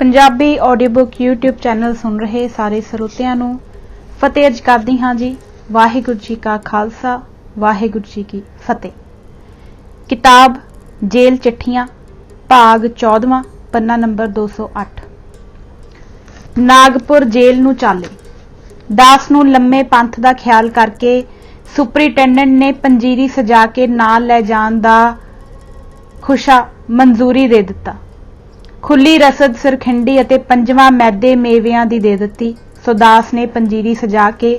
Punjabi audio book YouTube channel सुन रहे सारे ਸਰੋਤਿਆਂ ਨੂੰ फतेह अर्ज करदी हाँ जी। वाहिगुरू जी का खालसा वाहिगुरू जी की फतेह। किताब जेल चिट्ठियां भाग 14वां पन्ना नंबर 208। नागपुर जेल नूं चाले। दास नूं लम्मे पंथ दा ख्याल करके सुपरिटेंडेंट ने पंजीरी सजा के नाल लै जाण दा खुशा मंजूरी दे दिता। खुली रसद सरखिंडी अते पंजवां मैदे मेवियां दी दे दिती। सो दास ने पंजीरी सजा के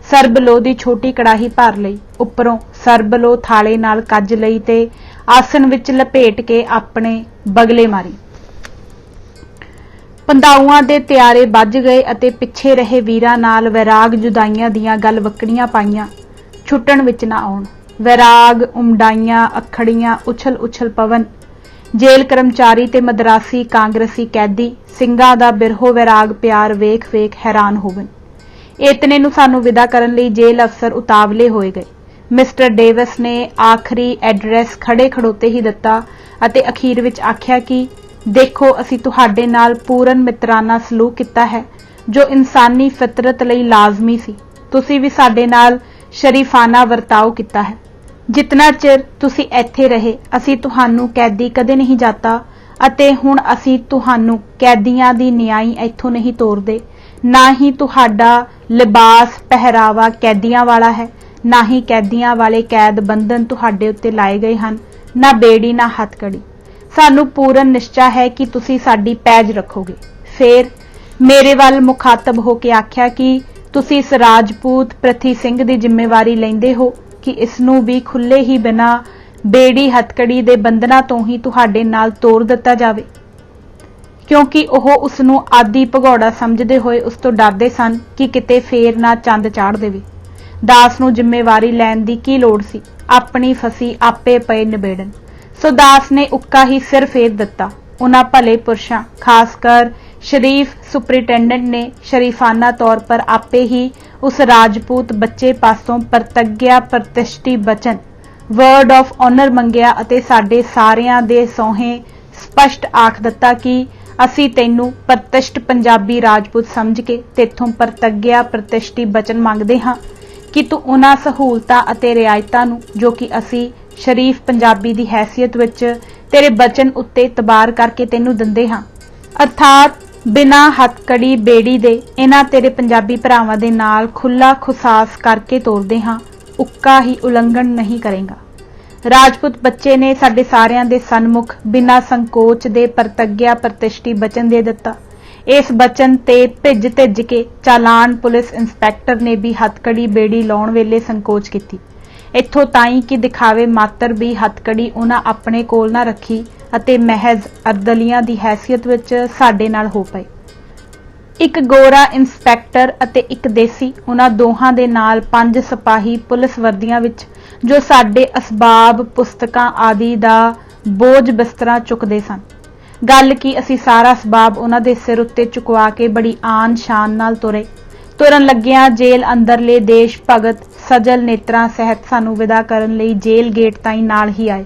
सरबलो दी छोटी कड़ाही भर लई, उपरों सरबलो थाले नाल कज लई ते आसन विच लपेट के अपने बगले मारी। पंधाऊआं दे त्यारे बज गए अते पिछे रहे वीरां नाल वैराग जुदाइयां दियां गल वकड़ियां पाईयां छुट्टण विच ना आउण। वैराग उमड़ाइयां अखड़ियां उछल उछल पवन। जेल कर्मचारी ते मदरासी कांग्रेसी कैदी ਸਿੰਘਾਂ ਦਾ बिरहो वैराग प्यार वेख वेख हैरान होवन। इतने नूं सानू विदा करन लई जेल अफसर उतावले होए गए। मिस्टर डेविस ने आखिरी एड्रैस खड़े खड़ोते ही दिता अते अखीर विच आख्या कि देखो असीं तुहाडे नाल पूਰਨ मित्राना सलूक कीता है जो इंसानी फितरत लई लाजमी सी। तुसीं भी साडे नाल शरीफाना वर्ताव कीता है। जितना चिर तुसी इत्थे रहे असी तुहानू कैदी कदे नहीं जाता अते हुण असी तुहानू कैदियां दी न्याई इत्थों नहीं तोरदे। ना ही तुहाडा लिबास पहरावा कैदियां वाला है, ना ही कैदियां वाले कैद बंधन तुहाडे उत्ते लाए गए हन, ना बेड़ी ना हथकड़ी। सानू पूर्ण निश्चा है कि तुसी साडी पैज रखोगे। फिर मेरे वल मुखातब होके आख्या कि तुसी इस राजपूत प्रथी सिंह दी जिम्मेवारी लैंदे हो कि इसनू भी खुले ही बिना बेड़ी हथकड़ी दे बंधना तो ही तुहाडे नाल तोड़ दिता जावे, क्योंकि ओह उसनू आदि भगौड़ा समझदे होए उस तो डरदे सन कि किते फेर ना चंद चाड़ देवे। दास नू जिम्मेवारी लैण दी की लोड़ सी, अपनी फसी आपे पए निबेड़न। सो दास ने उक्का ही सिर फेर दिता। उन्हां भले पुरुषां खासकर शरीफ सुपरिटेंडेंट ने शरीफाना तौर पर आपे ही उस राजपूत बच्चे पासों प्रतिज्ञा प्रतिष्ठी बचन वर्ड ऑफ ऑनर मंगिया अते साडे सारियां दे सौहे स्पष्ट आख दिता कि असी तैनू प्रतिष्ठ पंजाबी राजपूत समझ के तेथों प्रतिज्ञा प्रतिष्ठी बचन मंगदे हां कि तू उन्हां सहूलतां अते रियायतां नू जो कि असी शरीफ पंजाबी दी हैसियत विच तेरे बचन उत्ते तबार करके तैनू दिंदे हां, अर्थात बिना हथकड़ी बेड़ी दे इन्हां तेरे पंजाबी भरावां दे नाल खुला खुसास करके तोरदे हां, उक्का ही उलंघन नहीं करेगा। राजपूत बच्चे ने साडे सारियां दे सन्मुख बिना संकोच दे प्रतिज्ञा प्रतिष्ठी बचन दे दिता। इस बचन ते भिज धिज के चालान पुलिस इंस्पैक्टर ने भी हथकड़ी बेड़ी लाउण वेले संकोच कीती। इत्थों ताईं कि दिखावे मात्र भी हथकड़ी उन्हां अपने कोल ना रखी अते महज अर्दलियां दी हैसियत विच साडे नाल हो पए। एक गोरा इंस्पैक्टर अते एक देसी, उन्हां दोहां दे नाल 5 सिपाही पुलिस वर्दियां विच जो साडे असबाब पुस्तकां आदि दा बोझ बिस्तरा चुकदे सन। गल कि असी सारा असबाब उन्हां दे सिर उत्ते चुकवा के बड़ी आन शान नाल तुरे। तुरन लग्गियां जेल अंदरले देश भगत सजल नेत्रां सहित सानू विदा करन लई जेल गेट ताईं नाल ही आए।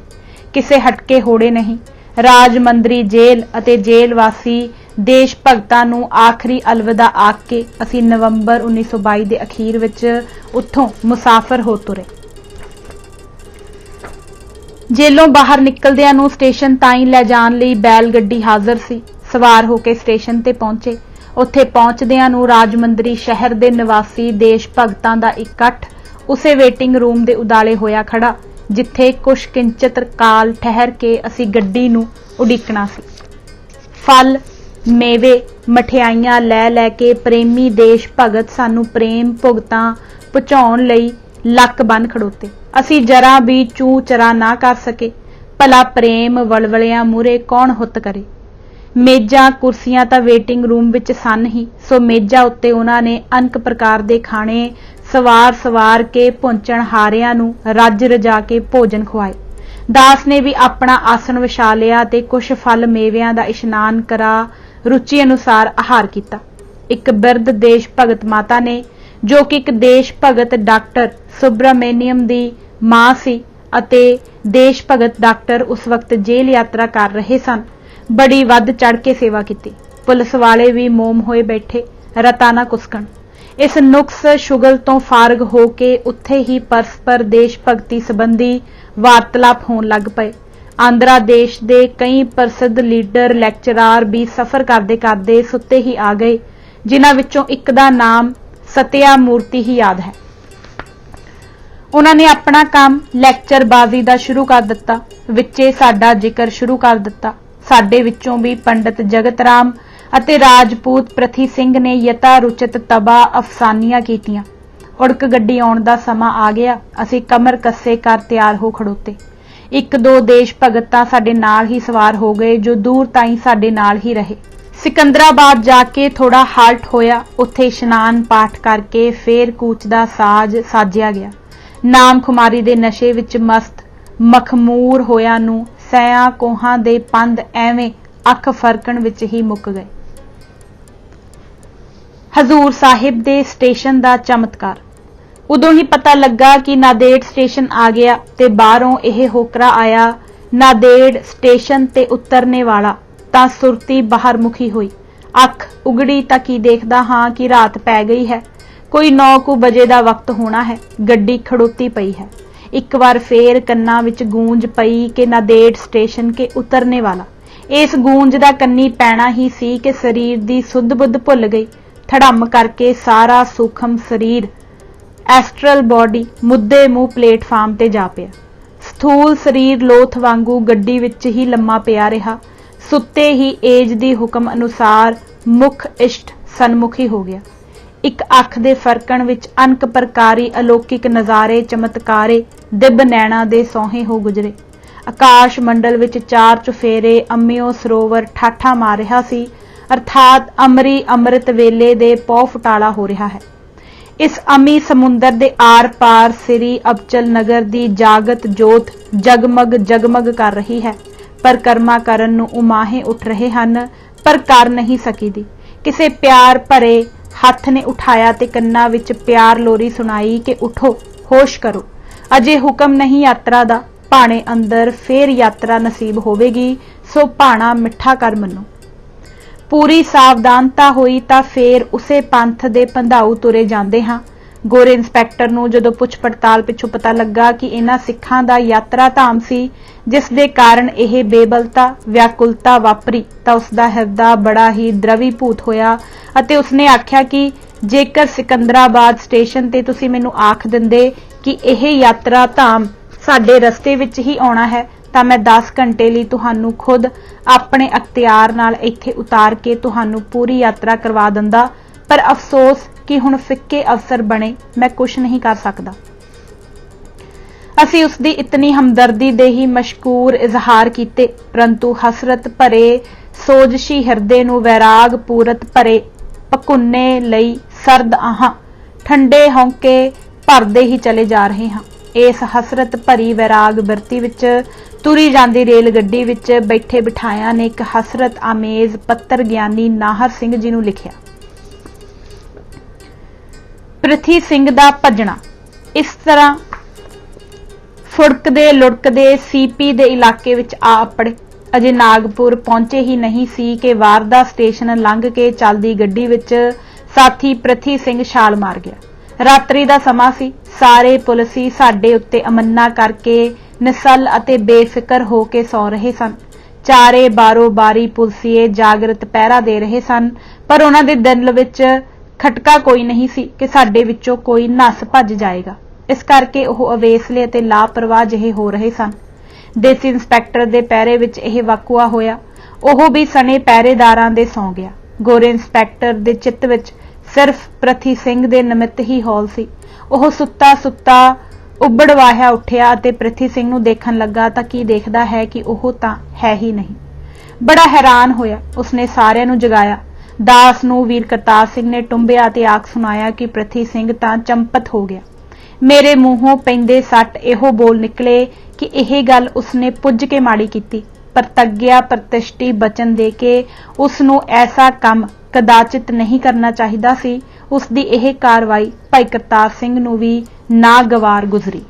किसे हटके होड़े नहीं। राजमंदरी जेल अते जेल वासी देश भगतां नू आखिरी अलविदा आख के असी नवंबर 1922 दे अखीर विच उत्थों मुसाफर हो तुरे। जेलों बाहर निकलदियां नू स्टेशन ताईं लै जाण लई बैल गड्डी हाਜ਼ਰ सी। सवार होके स्टेशन ते पहुंचे। उत्थे पहुंचदियां नू राजमंदरी शहर दे निवासी देश भगतां दा इकट्ठ उसे वेटिंग रूम दे उदाले होया खड़ा जिथे कुछ किंचित काल ठहर के असी गड्डी नू उड़ीकना सी। फल मेवे मठियाइयां लै लै के प्रेमी देश भगत सानू प्रेम भुगतां पहुंचाउण लई लक बन खड़ोते। असी जरा भी चू चरा ना कर सके। भला प्रेम वलवलियां मूरे कौन हुत करे। मेजां कुर्सियां तां वेटिंग रूम विच सन ही, सो मेजां उत्ते उन्हां ने अनेक प्रकार दे खाने सवार सवार के पहुंचण हारियां नू रज रजा के भोजन खुआए। दास ने भी अपना आसन विछा लिया ते कुछ फल मेवियां दा इशनान करा रुचि अनुसार आहार किया। एक बिरध देश भगत माता ने जो कि एक देश भगत डॉक्टर सुब्रमण्यम दी मां सी अते देश भगत डॉक्टर उस वक्त जेल यात्रा कर रहे सन, बड़ी वध चढ़ के सेवा की। पुलिस वाले भी मोम होए बैठे, रता ना कुसकण। इस नुक्स शुगल तो फारग होके उत्थे ही परस्पर देश भगती संबंधी वार्तालाप होण लग पए। आंध्रा देश दे कई प्रसिद्ध लीडर लैक्चरार भी सफर करदे करदे सुत्ते ही आ गए, जिन्हां विचों एक दा नाम सत्या मूर्ति ही याद है। उन्होंने अपना काम लैक्चरबाजी दा शुरू कर दिता, विचे साडा जिक्र शुरू कर दिता। साडे विचों भी पंडित जगत राम ਅਤੇ राजपूत प्रथी सिंह ने यथा रुचित तबा अफसानियां कीतियां। उड़क गड्डी आउण दा समा आ गया। असीं कमर कस्से कर तैयार हो खड़ोते। एक दो देश भगत तां साडे नाल ही सवार हो गए, जो दूर ताईं साडे नाल ही रहे। सिकंदराबाद जाके थोड़ा हाल्ट होया, उत्थे इशनान पाठ करके फेर कूच दा साज साजिया गया। नाम खुमारी दे नशे विच मस्त मखमूर होया नूं सैयां कोहां दे पंध एवें अख फरकण विच ही मुक गए। हजूर साहिब दे स्टेशन दा चमत्कार। उदों ही पता लगा कि नादेड़ स्टेशन आ गया ते बाहरों यह होकरा आया, नादेड़ स्टेशन ते उतरने वाला। तां सुरती बाहर मुखी हुई। अख उगड़ी तां की देखदा हां कि रात पै गई है, कोई 9 बजे दा वक्त होना है। गड्डी खड़ोती पई है। एक बार फेर कन्ना विच गूंज पई कि नादेड़ स्टेशन के उतरने वाला। इस गूंज दा कन्नी पैना ही सी कि शरीर दी सुध बुध भुल गई। धड़म करके सारा सूखम शरीर एस्ट्रल बॉडी मुद्दे मुंह प्लेटफार्म ते जा पिया। स्थूल शरीर लोथ वांगू गड्डी विच ही लम्मा पिया रहा। सुत्ते ही एज दी हुक्म अनुसार मुख इष्ट सन्मुखी हो गया। एक अख दे फरकण विच अनक प्रकारी अलौकिक नज़ारे चमत्कारे दिब नैना दे सौहे हो गुजरे। आकाश मंडल विच चार चुफेरे अम्मियो सरोवर ठाठा मार रहा सी, अर्थात अमरी अमृत वेले दे पौ फुटाला हो रहा है। इस अमी समुंदर दे आर पार श्री अबचल नगर दी जागत जोत जगमग जगमग कर रही है। परिक्रमा करन नूं उमाहे उठ रहे हन, पर कर नहीं सकी दी। किसे प्यार भरे हथ ने उठाया ते कन्ना विच प्यार लोरी सुनाई कि उठो, होश करो, अजे हुक्म नहीं यात्रा दा, भाणे अंदर फेर यात्रा नसीब होवेगी, सो भाणा मिठा कर मनो। पूरी सावधानता हुई तां फेर उसे पंथ दे पंधाऊ तुरे जांदे हां। गोरे इंस्पैक्टर नूं जदों पुछ पड़ताल पिछों पता लगा कि इन्हां सिखां दा यात्रा धाम सी, जिस दे कारण यह बेबलता व्याकुलता वापरी, तां उसदा हिरदा बड़ा ही द्रवीभूत होया अते उसने आख्या कि जेकर सिकंदराबाद स्टेशन ते तुसीं मैनूं आख दिंदे कि यह यात्रा धाम साडे रस्ते विच ही आउणा है, तां मैं 10 घंटे लई तुहानूं खुद अपने अख्तियार नाल इत्थे उतार के तुहानूं पूरी यात्रा करवा दिंदा, पर अफसोस कि हुण फिक्के अफसर बने, मैं कुछ नहीं कर सकदा। असीं उसदी इतनी हमदर्दी दे ही मशकूर इजहार कीते, परंतु हसरत भरे सोजशी हिरदे नूं वैराग पूरत भरे पकुन्ने लई सर्द आहां ठंडे हौंके भरदे ही चले जा रहे हां। इस हसरत भरी वैराग बिरती विच तुरी जांदी रेल गड्डी विच बैठे बिठाया ने एक हसरत आमेज पत्तर ज्ञानी नाहर सिंह जी नूं लिखिया। प्रथी सिंह दा भजना। इस तरह फुड़कदे लुड़कदे सीपी दे इलाके विच आ अपड़े। अजे नागपुर पहुंचे ही नहीं सी कि वारदा स्टेशन लंघ के चलदी गड्डी विच साथी प्रथी सिंह छाल मार गया। रात्रि दा समा सी। सारे पुलिसी साडे उत्ते अमन्ना करके निसल अते बेफिकर हो के सौ रहे सन। चारे बारो बारी पुलिसीए जागृत पहरा दे रहे सन, पर उन्हां दे दिल विच खटका कोई नहीं सी कि साडे विचों कोई नस भज जाएगा। इस करके ओह अवेसले अते लापरवाह जिहे हो रहे सन। देसी इंस्पैक्टर दे पैरे विच यह वाकुआ होया। ओह भी सने पहरेदारां दे सौ गया। गोरे इंस्पैक्टर दे चित्त विच सिर्फ प्रथी सिंह दे निमित्त ही हौल सी। ओह सुत्ता सुत्ता उबड़ वाहिया उठिया अते प्रथी सिंह नूं देखण लगा तां की देखदा है कि ओह तां है ही नहीं। बड़ा हैरान होया। उसने सारिਆਂ नूं जगाया। दास नूं वीर करतार सिंह ने टुंबिया ते आख सुनाया कि प्रथी सिंह तां चंपत हो गया। मेरे मूहों पैंदे सट इहो बोल निकले कि यह गल उसने पुज के माड़ी कीती, पर तग्गिया प्रतिष्ठी बचन दे के उसनूं ऐसा काम कदाचित नहीं करना चाहिदा सी। उसदी यह कार्रवाई भाई करतार सिंह नूं भी नागवार गुजरी।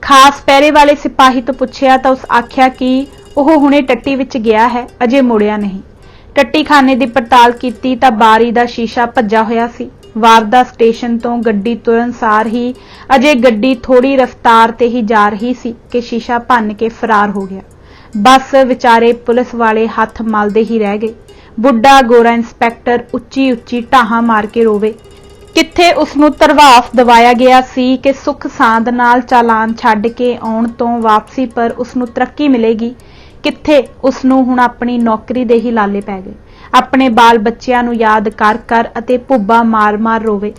खास पहरे वाले सिपाही तो पुछया तो उस आख्या कि ਉਹ ਹੁਣੇ ਟੱਟੀ ਵਿੱਚ ਗਿਆ ਹੈ, ਅਜੇ ਮੁੜਿਆ ਨਹੀਂ। ਟੱਟੀਖਾਨੇ ਦੀ ਪੜਤਾਲ ਕੀਤੀ ਤਾਂ ਬਾਰੀ ਦਾ ਸ਼ੀਸ਼ਾ ਭੱਜਾ ਹੋਇਆ ਸੀ। ਵਾਰਦਾ ਸਟੇਸ਼ਨ ਤੋਂ ਗੱਡੀ ਤੁਰਨ ਸਾਰ ਹੀ ਅਜੇ ਗੱਡੀ ਥੋੜੀ ਰਫ਼ਤਾਰ ਤੇ ਹੀ ਜਾ ਰਹੀ ਸੀ ਕਿ ਸ਼ੀਸ਼ਾ ਭੰਨ ਕੇ ਫਰਾਰ ਹੋ ਗਿਆ। ਬਸ ਵਿਚਾਰੇ ਪੁਲਿਸ ਵਾਲੇ ਹੱਥ ਮਲਦੇ ਹੀ ਰਹਿ ਗਏ। ਬੁੱਢਾ ਗੋਰਾ ਇੰਸਪੈਕਟਰ ਉੱਚੀ ਉੱਚੀ ਢਾਹਾਂ ਮਾਰ ਕੇ ਰੋਵੇ। ਕਿੱਥੇ ਉਸ ਨੂੰ ਧਰਵਾਸ ਦਵਾਇਆ ਗਿਆ ਸੀ ਕਿ ਸੁੱਖ ਸਾਂਦ ਨਾਲ ਚਾਲਾਨ ਛੱਡ ਕੇ ਆਉਣ ਤੋਂ ਵਾਪਸੀ ਪਰ ਉਸ ਨੂੰ ਤਰੱਕੀ ਮਿਲੇਗੀ। ਕਿੱਥੇ ਉਸ ਨੂੰ ਹੁਣ ਆਪਣੀ ਨੌਕਰੀ ਦੇ ਹੀ ਲਾਲੇ ਪੈ ਗਏ। ਆਪਣੇ ਬਾਲ ਬੱਚਿਆਂ ਨੂੰ ਯਾਦ ਕਰ ਕਰ ਅਤੇ ਭੁੱਬਾ ਮਾਰ ਮਾਰ ਰੋਵੇ।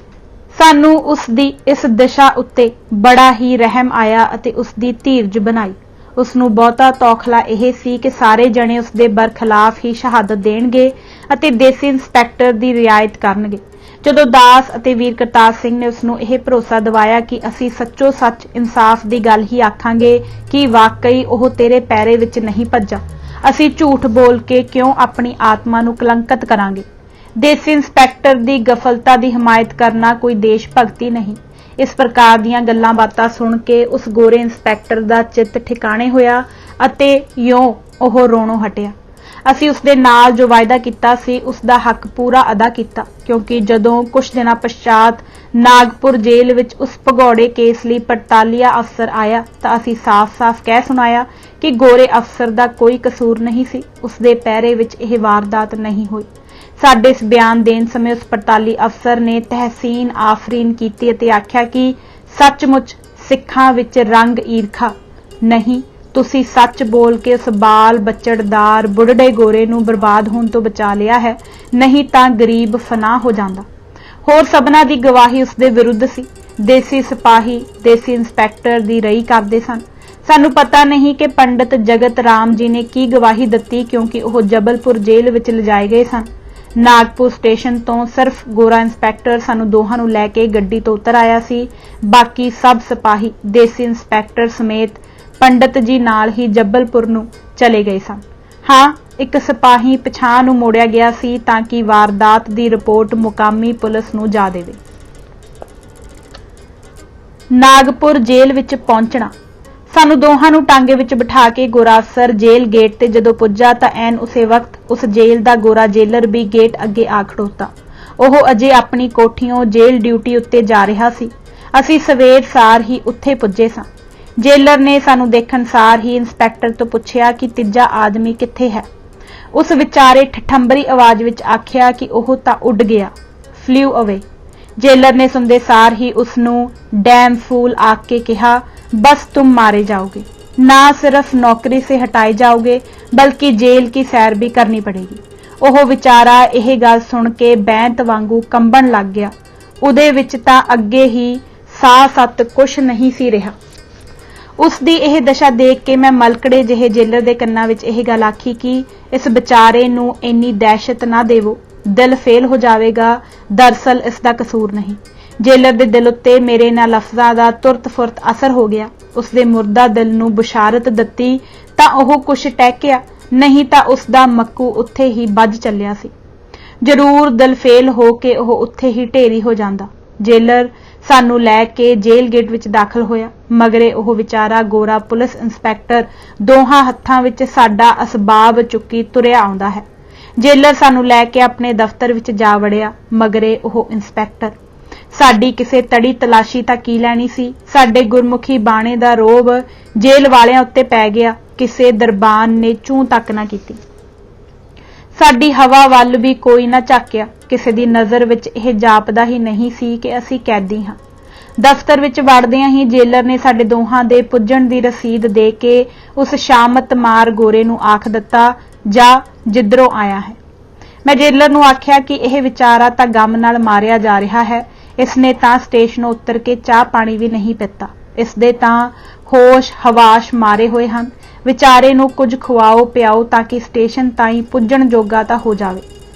ਸਾਨੂੰ ਉਸ ਦੀ ਇਸ ਦਸ਼ਾ ਉੱਤੇ ਬੜਾ ਹੀ ਰਹਿਮ ਆਇਆ ਅਤੇ ਉਸ ਦੀ ਧੀਰਜ ਬਣਾਈ। ਉਸ ਨੂੰ ਬਹੁਤਾ ਤੌਖਲਾ ਇਹ ਸੀ ਕਿ ਸਾਰੇ ਜਣੇ ਉਸ ਦੇ ਬਰਖਲਾਫ ਹੀ ਸ਼ਹਾਦਤ ਦੇਣਗੇ ਅਤੇ ਦੇਸੀ ਇੰਸਪੈਕਟਰ ਦੀ ਰਿਆਇਤ ਕਰਨਗੇ। ਜਦੋਂ ਦਾਸ ਅਤੇ ਵੀਰ ਕਰਤਾਰ ਸਿੰਘ ਨੇ ਉਸ ਨੂੰ ਇਹ ਭਰੋਸਾ ਦਿਵਾਇਆ ਕਿ ਅਸੀਂ ਸੱਚੋ ਸੱਚ ਇਨਸਾਫ ਦੀ ਗੱਲ ਹੀ ਆਖਾਂਗੇ ਕਿ ਵਾਕਈ ਉਹ ਤੇਰੇ ਪੈਰੇ ਵਿੱਚ ਨਹੀਂ ਭੱਜਾ, ਅਸੀਂ ਝੂਠ ਬੋਲ ਕੇ ਕਿਉਂ ਆਪਣੀ ਆਤਮਾ ਨੂੰ ਕਲੰਕਿਤ ਕਰਾਂਗੇ। ਦੇਸੀ ਇੰਸਪੈਕਟਰ ਦੀ ਗਫਲਤਾ ਦੀ ਹਮਾਇਤ ਕਰਨਾ ਕੋਈ ਦੇਸ਼ ਭਗਤੀ ਨਹੀਂ। ਇਸ ਪ੍ਰਕਾਰ ਦੀਆਂ ਗੱਲਾਂ ਬਾਤਾਂ ਸੁਣ ਕੇ ਉਸ ਗੋਰੇ ਇੰਸਪੈਕਟਰ ਦਾ ਚਿੱਤ ਠਿਕਾਣੇ ਹੋਇਆ ਅਤੇ ਯੋਂ ਉਹ ਰੋਣੋਂ ਹਟਿਆ। ਅਸੀਂ ਉਸ ਦੇ ਨਾਲ ਜੋ ਵਾਅਦਾ ਕੀਤਾ ਸੀ ਉਸ ਦਾ ਹੱਕ ਪੂਰਾ ਅਦਾ ਕੀਤਾ, ਕਿਉਂਕਿ ਜਦੋਂ ਕੁਝ ਦਿਨਾਂ ਪਛਾਤ ਨਾਗਪੁਰ ਜੇਲ੍ਹ ਵਿੱਚ ਉਸ ਭਗੌੜੇ ਕੇਸ ਲਈ ਪੜਤਾਲੀਆ ਅਫਸਰ ਆਇਆ ਤਾਂ ਅਸੀਂ ਸਾਫ਼-ਸਾਫ਼ ਕਹਿ ਸੁਣਾਇਆ ਕਿ ਗੋਰੇ ਅਫਸਰ ਦਾ ਕੋਈ ਕਸੂਰ ਨਹੀਂ ਸੀ, ਉਸ ਦੇ ਪੈਰੇ ਵਿੱਚ ਇਹ ਵਾਰਦਾਤ ਨਹੀਂ ਹੋਈ। ਸਾਡੇ ਇਸ ਬਿਆਨ ਦੇਣ ਸਮੇਂ ਉਸ ਪੜਤਾਲੀ ਅਫਸਰ ਨੇ ਤਹਿਸੀਨ ਆਫਰੀਨ ਕੀਤੀ ਅਤੇ ਆਖਿਆ ਕਿ ਸੱਚਮੁੱਚ ਸਿੱਖਾਂ ਵਿੱਚ ਰੰਗ ਈਰਖਾ ਨਹੀਂ, ਤੁਸੀਂ ਸੱਚ ਬੋਲ ਕੇ ਉਸ ਬਾਲ ਬੱਚੜਦਾਰ ਬੁੱਢੜੇ ਗੋਰੇ ਨੂੰ ਬਰਬਾਦ ਹੋਣ ਤੋਂ ਬਚਾ ਲਿਆ ਹੈ, ਨਹੀਂ ਤਾਂ ਗਰੀਬ ਫਨਾਹ ਹੋ ਜਾਂਦਾ। ਹੋਰ ਸਭਨਾਂ ਦੀ ਗਵਾਹੀ ਉਸ ਦੇ ਵਿਰੁੱਧ ਸੀ। ਦੇਸੀ ਸਿਪਾਹੀ ਦੇਸੀ ਇੰਸਪੈਕਟਰ ਦੀ ਰਹੀ ਕਰਦੇ ਸਨ। ਸਾਨੂੰ ਪਤਾ ਨਹੀਂ ਕਿ ਪੰਡਿਤ ਜਗਤ ਰਾਮ ਜੀ ਨੇ ਕੀ ਗਵਾਹੀ ਦਿੱਤੀ, ਕਿਉਂਕਿ ਉਹ ਜਬਲਪੁਰ ਜੇਲ੍ਹ ਵਿੱਚ ਲਿਜਾਏ ਗਏ ਸਨ। ਨਾਗਪੁਰ ਸਟੇਸ਼ਨ ਤੋਂ ਸਿਰਫ ਗੋਰਾ ਇੰਸਪੈਕਟਰ ਸਾਨੂੰ ਦੋਹਾਂ ਨੂੰ ਲੈ ਕੇ ਗੱਡੀ ਤੋਂ ਉਤਰ ਆਇਆ ਸੀ। ਬਾਕੀ ਸਭ ਸਿਪਾਹੀ ਦੇਸੀ ਇੰਸਪੈਕਟਰ ਸਮੇਤ ਪੰਡਿਤ ਜੀ ਨਾਲ ਹੀ ਜਬਲਪੁਰ ਨੂੰ ਚਲੇ ਗਏ ਸਨ। ਹਾਂ, ਇੱਕ ਸਿਪਾਹੀ ਪਿਛਾਂਹ ਨੂੰ ਮੋੜਿਆ ਗਿਆ ਸੀ ਤਾਂ ਕਿ ਵਾਰਦਾਤ ਦੀ ਰਿਪੋਰਟ ਮੁਕਾਮੀ ਪੁਲਿਸ ਨੂੰ ਜਾ ਦੇਵੇ। ਨਾਗਪੁਰ ਜੇਲ੍ਹ ਵਿੱਚ ਪਹੁੰਚਣਾ। ਸਾਨੂੰ ਦੋਹਾਂ ਨੂੰ ਟਾਂਗੇ ਵਿੱਚ ਬਿਠਾ ਕੇ ਗੋਰਾ ਅਫਸਰ ਜੇਲ੍ਹ ਗੇਟ ਤੇ ਜਦੋਂ ਪੁੱਜਾ ਤਾਂ ਐਨ ਉਸੇ ਵਕਤ ਉਸ ਜੇਲ੍ਹ ਦਾ ਗੋਰਾ ਜੇਲਰ ਵੀ ਗੇਟ ਅੱਗੇ ਆ ਖੜੋਤਾ। ਉਹ ਅਜੇ ਆਪਣੀ ਕੋਠੀਓਂ ਜੇਲ੍ਹ ਡਿਊਟੀ ਉੱਤੇ ਜਾ ਰਿਹਾ ਸੀ। ਅਸੀਂ ਸਵੇਰ ਸਾਰ ਹੀ ਉੱਥੇ ਪੁੱਜੇ ਸਾਂ। ਜੇਲਰ ਨੇ ਸਾਨੂੰ ਦੇਖਣ ਸਾਰ ਹੀ ਇੰਸਪੈਕਟਰ ਤੋਂ ਪੁੱਛਿਆ ਕਿ ਤੀਜਾ ਆਦਮੀ ਕਿੱਥੇ ਹੈ। ਉਸ ਵਿਚਾਰੇ ਠਠੰਬਰੀ ਆਵਾਜ਼ ਵਿੱਚ ਆਖਿਆ ਕਿ ਉਹ ਤਾਂ ਉੱਡ ਗਿਆ, ਫਲਿਊ ਅਵੇ। ਜੇਲਰ ਨੇ ਸੁਣਦੇ ਸਾਰ ਹੀ ਉਸ ਨੂੰ ਡੈਮ ਫੂਲ ਆਖ ਕੇ ਕਿਹਾ, बस तुम मारे जाओगे, ना सिर्फ नौकरी से हटाए जाओगे बल्कि जेल की सैर भी करनी पड़ेगी। ਉਹ ਵਿਚਾਰਾ ਇਹ ਗੱਲ ਸੁਣ ਕੇ ਬੈਂਤ ਵਾਂਗੂ ਕੰਬਣ ਲੱਗ ਗਿਆ। ਉਹਦੇ ਵਿੱਚ ਤਾਂ ਅੱਗੇ ਹੀ ਸਾਹ ਸੱਤ ਕੁਛ ਨਹੀਂ ਸੀ ਰਿਹਾ। ਉਸ ਦੀ ਇਹ ਦਸ਼ਾ ਦੇਖ ਕੇ ਮੈਂ ਮਲਕੜੇ ਜਿਹੇ ਜੇਲਰ ਦੇ ਕੰਨਾਂ ਵਿੱਚ ਇਹ ਗੱਲ ਆਖੀ ਕਿ ਇਸ ਵਿਚਾਰੇ ਨੂੰ ਇੰਨੀ ਦਹਿਸ਼ਤ ਨਾ ਦੇਵੋ, ਦਿਲ ਫੇਲ ਹੋ ਜਾਵੇਗਾ। ਦਰਅਸਲ ਇਸ ਦਾ ਕਸੂਰ ਨਹੀਂ। ਜੇਲਰ ਦੇ ਦਿਲ ਉੱਤੇ ਮੇਰੇ ਇਹਨਾਂ ਲਫ਼ਜ਼ਾਂ ਦਾ ਤੁਰਤ ਫੁਰਤ ਅਸਰ ਹੋ ਗਿਆ। ਉਸ ਦੇ ਮੁਰਦਾ ਦਿਲ ਨੂੰ ਬਸ਼ਾਰਤ ਦਿੱਤੀ ਤਾਂ ਉਹ ਕੁਛ ਟਹਿਕਿਆ, ਨਹੀਂ ਤਾਂ ਉਸ ਦਾ ਮੱਕੂ ਉੱਥੇ ਹੀ ਵੱਜ ਚੱਲਿਆ ਸੀ। ਜ਼ਰੂਰ ਦਿਲ ਫੇਲ ਹੋ ਕੇ ਉਹ ਉੱਥੇ ਹੀ ਢੇਰੀ ਹੋ ਜਾਂਦਾ। ਜੇਲਰ ਸਾਨੂੰ ਲੈ ਕੇ ਜੇਲ੍ਹ ਗੇਟ ਵਿੱਚ ਦਾਖਲ ਹੋਇਆ। ਮਗਰੇ ਉਹ ਵਿਚਾਰਾ ਗੋਰਾ ਪੁਲਿਸ ਇੰਸਪੈਕਟਰ ਦੋਹਾਂ ਹੱਥਾਂ ਵਿੱਚ ਸਾਡਾ ਅਸਬਾਬ ਚੁੱਕੀ ਤੁਰਿਆ ਆਉਂਦਾ ਹੈ। ਜੇਲਰ ਸਾਨੂੰ ਲੈ ਕੇ ਆਪਣੇ ਦਫ਼ਤਰ ਵਿੱਚ ਜਾ ਵੜਿਆ। ਮਗਰੇ ਉਹ ਇੰਸਪੈਕਟਰ। ਸਾਡੀ ਕਿਸੇ ਤੜੀ ਤਲਾਸ਼ੀ ਤਾਂ ਕੀ ਲੈਣੀ ਸੀ। ਸਾਡੇ ਗੁਰਮੁਖੀ ਬਾਣੇ ਦਾ ਰੋਬ ਜੇਲ੍ਹ ਵਾਲਿਆਂ ਉੱਤੇ ਪੈ ਗਿਆ। ਕਿਸੇ ਦਰਬਾਨ ਨੇ ਚੂੰ ਤੱਕ ਨਾ ਕੀਤੀ। ਸਾਡੀ ਹਵਾ ਵੱਲ ਵੀ ਕੋਈ ਨਾ ਝਾਕਿਆ। ਕਿਸੇ ਦੀ ਨਜ਼ਰ ਵਿੱਚ ਇਹ ਜਾਪਦਾ ਹੀ ਨਹੀਂ ਸੀ ਕਿ ਅਸੀਂ ਕੈਦੀ ਹਾਂ। ਦਫ਼ਤਰ ਵਿੱਚ ਵੜਦਿਆਂ ਹੀ ਜੇਲਰ ਨੇ ਸਾਡੇ ਦੋਹਾਂ ਦੇ ਪੁੱਜਣ ਦੀ ਰਸੀਦ ਦੇ ਕੇ ਉਸ ਸ਼ਾਮਤ ਮਾਰ ਗੋਰੇ ਨੂੰ ਆਖ ਦਿੱਤਾ, ਜਾ ਜਿੱਧਰੋਂ ਆਇਆ ਹੈ। ਮੈਂ ਜੇਲਰ ਨੂੰ ਆਖਿਆ ਕਿ ਇਹ ਵਿਚਾਰਾ ਤਾਂ ਗਮ ਨਾਲ ਮਾਰਿਆ ਜਾ ਰਿਹਾ ਹੈ। ਇਸਨੇ ਤਾਂ ਸਟੇਸ਼ਨੋਂ ਉਤਰ ਕੇ ਚਾਹ ਪਾਣੀ ਵੀ ਨਹੀਂ ਪੀਤਾ। ਇਸ ਦੇ ਤਾਂ ਹੋਸ਼ ਹਵਾਸ਼ ਮਾਰੇ ਹੋਏ ਹਨ। ਵਿਚਾਰੇ ਨੂੰ ਕੁਝ ਖਵਾਓ ਪਿਆਓ ਤਾਂ ਕਿ ਸਟੇਸ਼ਨ ਤਾਈਂ ਪੁੱਜਣ ਜੋਗਾ ਤਾਂ ਹੋ ਜਾਵੇ।